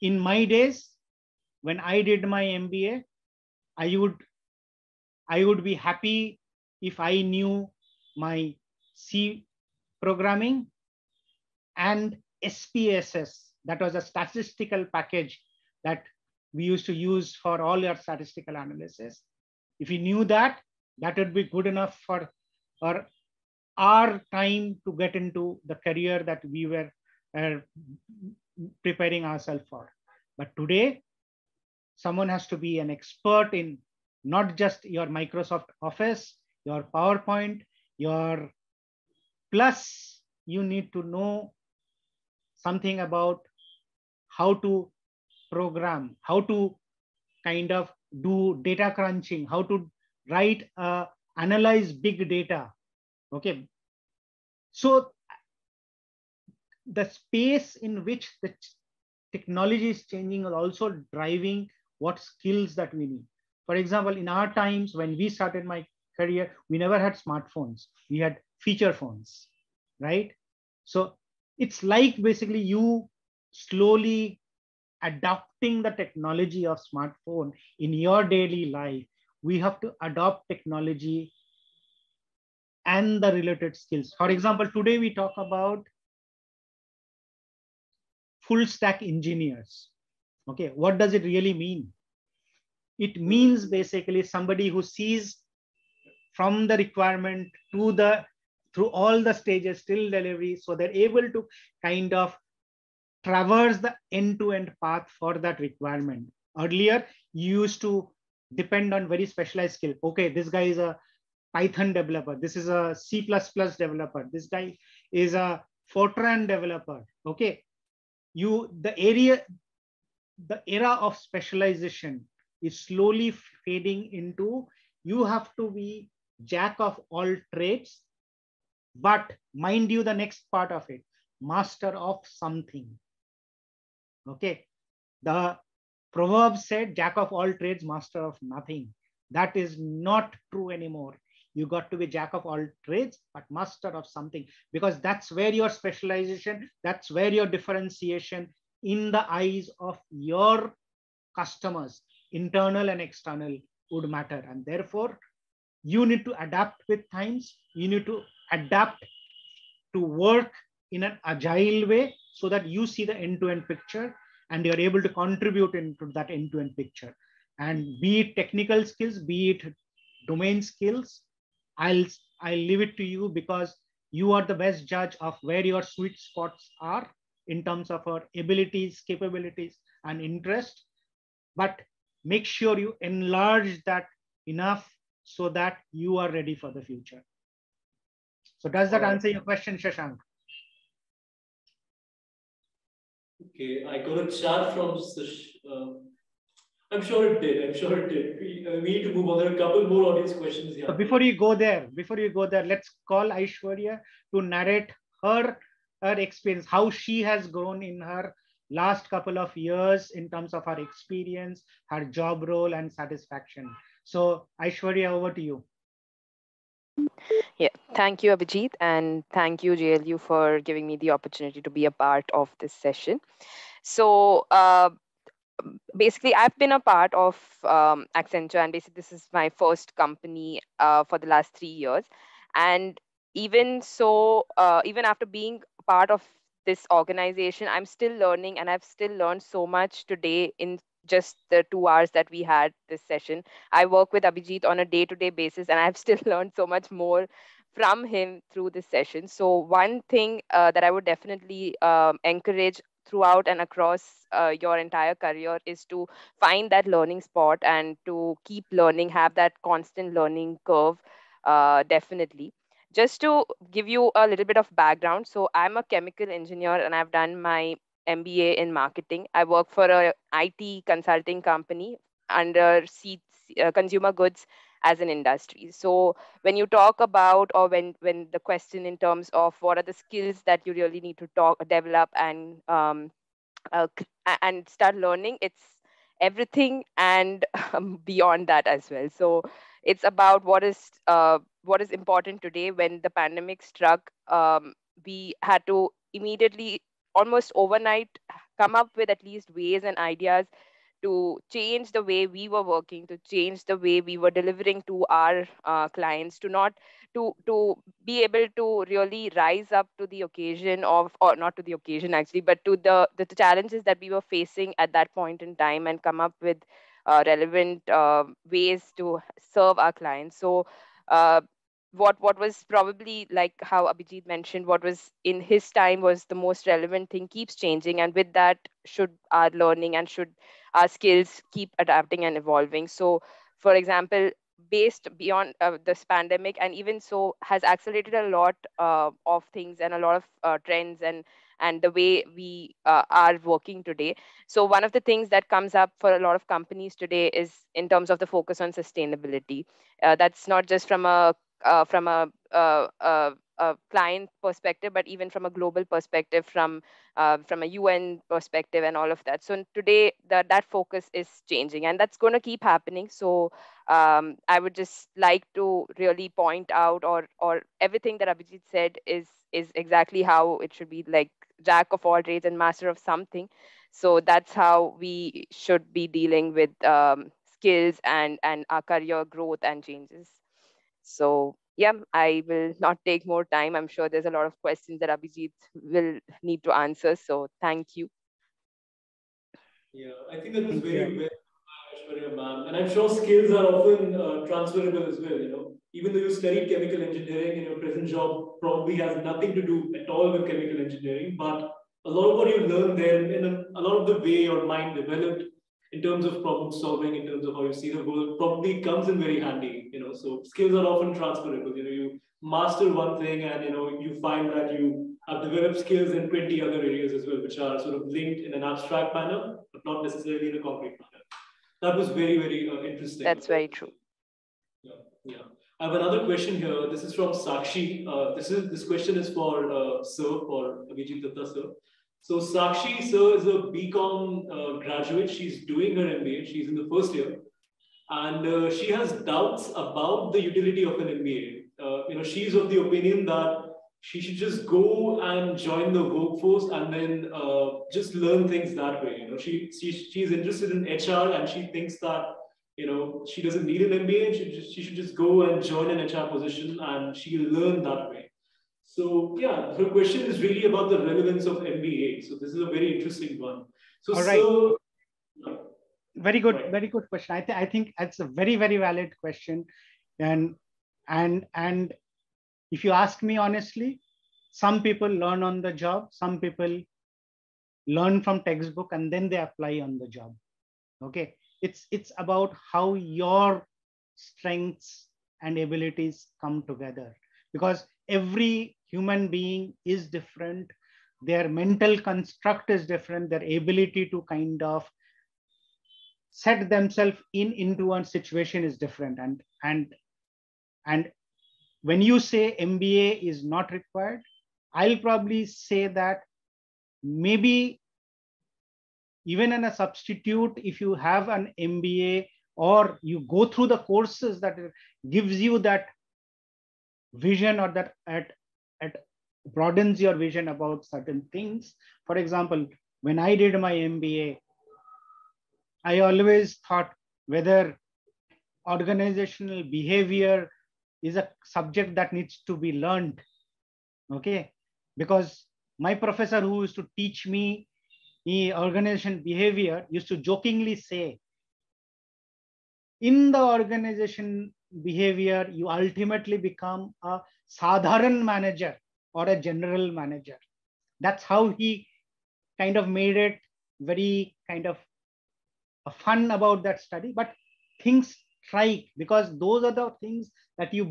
In my days, when I did my MBA, I would be happy if I knew my C programming and SPSS. That was a statistical package that we used to use for all our statistical analysis. If we knew that, that would be good enough for our time to get into the career that we were preparing ourselves for. But today, someone has to be an expert in not just your Microsoft Office, your PowerPoint, plus you need to know something about how to program, how to kind of do data crunching, how to analyze big data. Okay. So the space in which the technology is changing is also driving what skills that we need. For example, in our times when we started my career, we never had smartphones. We had feature phones, right? So it's like basically you slowly adopting the technology of smartphone in your daily life. We have to adopt technology and the related skills. For example, today we talk about full stack engineers. Okay, what does it really mean? It means basically somebody who sees from the requirement through all the stages till delivery, so they're able to kind of traverse the end-to-end path for that requirement. Earlier, you used to depend on very specialized skill. Okay, this guy is a Python developer. This is a C++ developer. This guy is a Fortran developer. Okay, the era of specialization is slowly fading into you have to be jack of all trades, but mind you, the next part of it, master of something. Okay, the proverb said jack of all trades, master of nothing. That is not true anymore. You got to be jack of all trades, but master of something, because that's where your specialization, that's where your differentiation in the eyes of your customers, internal and external, would matter. And therefore, you need to adapt with times. You need to adapt to work in an agile way so that you see the end-to-end picture and you're able to contribute into that end-to-end picture. And be it technical skills, be it domain skills, I'll leave it to you, because you are the best judge of where your sweet spots are in terms of our abilities, capabilities, and interest. But make sure you enlarge that enough so that you are ready for the future. So does that answer your question, Shashank? Okay, I got a chat from I'm sure it did. We need to move on. There are a couple more audience questions here. So before you go there, let's call Aishwarya to narrate her experience, how she has grown in her last couple of years in terms of her experience, her job role, and satisfaction. So Aishwarya, over to you. Yeah, thank you, Abhijit, and thank you, JLU, for giving me the opportunity to be a part of this session. So basically, I've been a part of Accenture, and basically this is my first company for the last 3 years. And even so, even after being part of this organization, I'm still learning, and I've still learned so much today in just the 2 hours that we had this session. I work with Abhijit on a day-to-day basis, and I've still learned so much more from him through this session. So one thing that I would definitely encourage throughout and across your entire career is to find that learning spot and to keep learning, have that constant learning curve, definitely. Just to give you a little bit of background, so I'm a chemical engineer and I've done my MBA in marketing. I work for a IT consulting company under consumer goods as an industry. So when you talk about, or when the question in terms of what are the skills that you really need to develop and start learning, it's everything and beyond that as well. So it's about what is important today. When the pandemic struck, we had to immediately, almost overnight, come up with at least ways and ideas to change the way we were working, to change the way we were delivering to our clients, to not to be able to really rise up to the occasion of, or not to the occasion actually, but to the challenges that we were facing at that point in time, and come up with relevant ways to serve our clients. So what was probably, like how Abhijit mentioned, what was in his time was the most relevant thing keeps changing, and with that should our learning and should our skills keep adapting and evolving. So for example, based beyond this pandemic, and even so has accelerated a lot of things and a lot of trends and the way we are working today. So one of the things that comes up for a lot of companies today is in terms of the focus on sustainability. That's not just from a client perspective, but even from a global perspective, from a UN perspective and all of that. So today that focus is changing, and that's going to keep happening. So I would just like to really point out, or everything that Abhijit said is exactly how it should be, like jack of all trades and master of something. So that's how we should be dealing with skills and our career growth and changes. So yeah, I will not take more time. I'm sure there's a lot of questions that Abhijit will need to answer. So thank you. Yeah, I think that was very well, Aishwarya, ma'am. And I'm sure skills are often transferable as well. Even though you studied chemical engineering, and your present job probably has nothing to do at all with chemical engineering, but a lot of what you learn there, and a lot of the way your mind developed in terms of problem solving, in terms of how you see the world, probably comes in very handy. So skills are often transferable. You master one thing, and you find that you have developed skills in 20 other areas as well, which are sort of linked in an abstract manner, but not necessarily in a concrete manner. That was very, very interesting. That's very true. Yeah. I have another question here. This is from Sakshi. This question is for Sir, for Abhijit Dutta, sir. So Sakshi, sir, is a BCom graduate. She's doing her MBA. She's in the first year, and she has doubts about the utility of an MBA. She's of the opinion that she should just go and join the workforce and then just learn things that way. She's interested in HR, and she thinks that she doesn't need an MBA. She should just go and join an HR position, and she'll learn that way. So yeah, her question is really about the relevance of MBA. So this is a very interesting one. So, all right. Very good question. I think that's a very, very valid question. And if you ask me honestly, some people learn on the job, some people learn from textbook, and then they apply on the job. Okay. It's about how your strengths and abilities come together, because every human being is different. Their mental construct is different. Their ability to kind of set themselves into a situation is different. And when you say MBA is not required, I'll probably say that maybe even in a substitute, if you have an MBA or you go through the courses that gives you that vision, or that broadens your vision about certain things. For example, when I did my MBA, I always thought whether organizational behavior is a subject that needs to be learned. Okay, because my professor who used to teach me organization behavior used to jokingly say, in the organization behavior, you ultimately become a sadharan manager or a general manager. That's how he kind of made it very kind of fun about that study. But things strike, because those are the things that you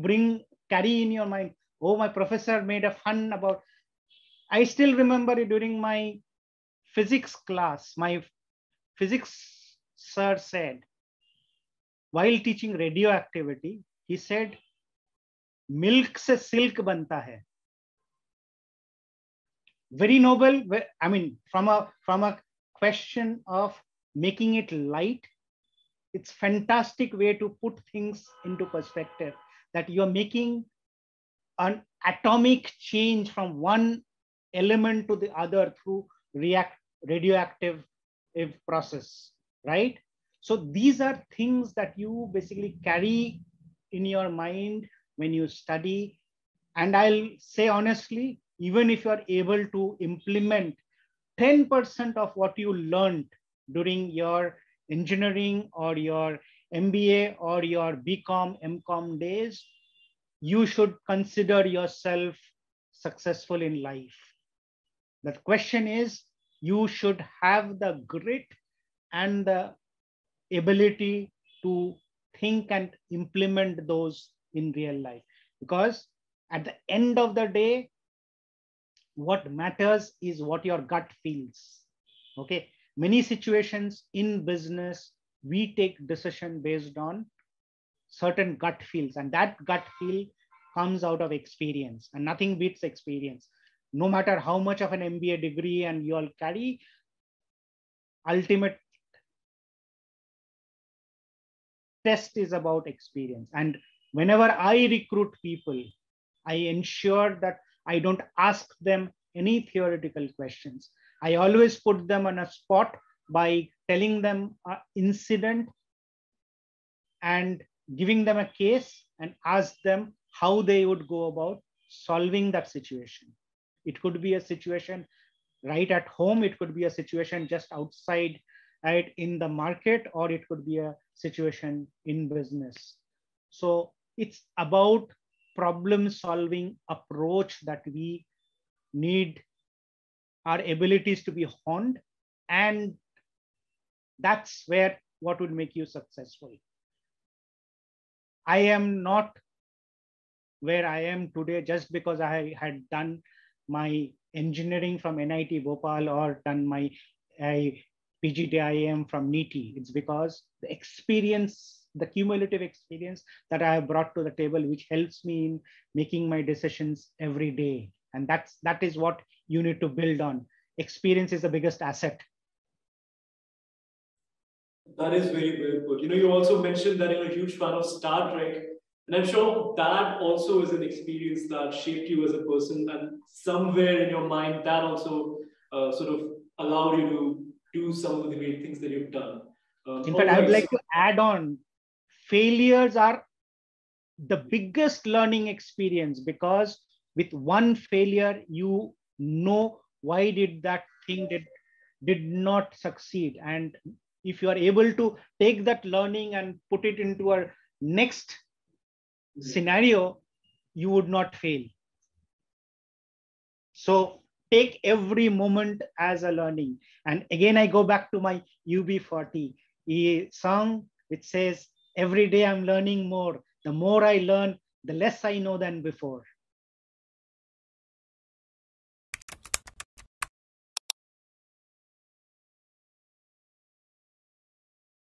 carry in your mind. Oh, my professor made a fun about. I still remember it during my physics class. My physics sir said, while teaching radioactivity, he said, milk se silk banta hai. Very noble. I mean, from a question of making it light, it's fantastic way to put things into perspective, that you're making an atomic change from one element to the other through radioactive process, right? So these are things that you basically carry in your mind when you study. And I'll say honestly, even if you're able to implement 10% of what you learned during your engineering or your MBA or your BCom, MCom days, you should consider yourself successful in life. The question is, you should have the grit and the ability to think and implement those in real life. Because at the end of the day, what matters is what your gut feels. Okay. Many situations in business, we take decision based on certain gut feels, and that gut feel comes out of experience, and nothing beats experience. No matter how much of an MBA degree and you all carry, ultimate test is about experience. And whenever I recruit people, I ensure that I don't ask them any theoretical questions. I always put them on a spot by telling them an incident and giving them a case and ask them how they would go about solving that situation. It could be a situation right at home. It could be a situation just outside, right, in the market, or it could be a situation in business. So it's about problem solving approach that we need our abilities to be honed, and that's where what would make you successful. I am not where I am today just because I had done my engineering from NIT Bhopal or done my PGDIM from NITI. It's because the experience, the cumulative experience that I have brought to the table, which helps me in making my decisions every day. And that is what you need to build on. Experience is the biggest asset. That is very well put. You also mentioned that you're a huge fan of Star Trek, and I'm sure that also is an experience that shaped you as a person, and somewhere in your mind that also sort of allowed you to do some of the great things that you've done. In fact, I would like to add on, failures are the biggest learning experience, because with one failure, you know why did that thing did not succeed. And if you are able to take that learning and put it into a next scenario, you would not fail. So take every moment as a learning. And again, I go back to my UB40 song, which says, every day I'm learning more. The more I learn, the less I know than before.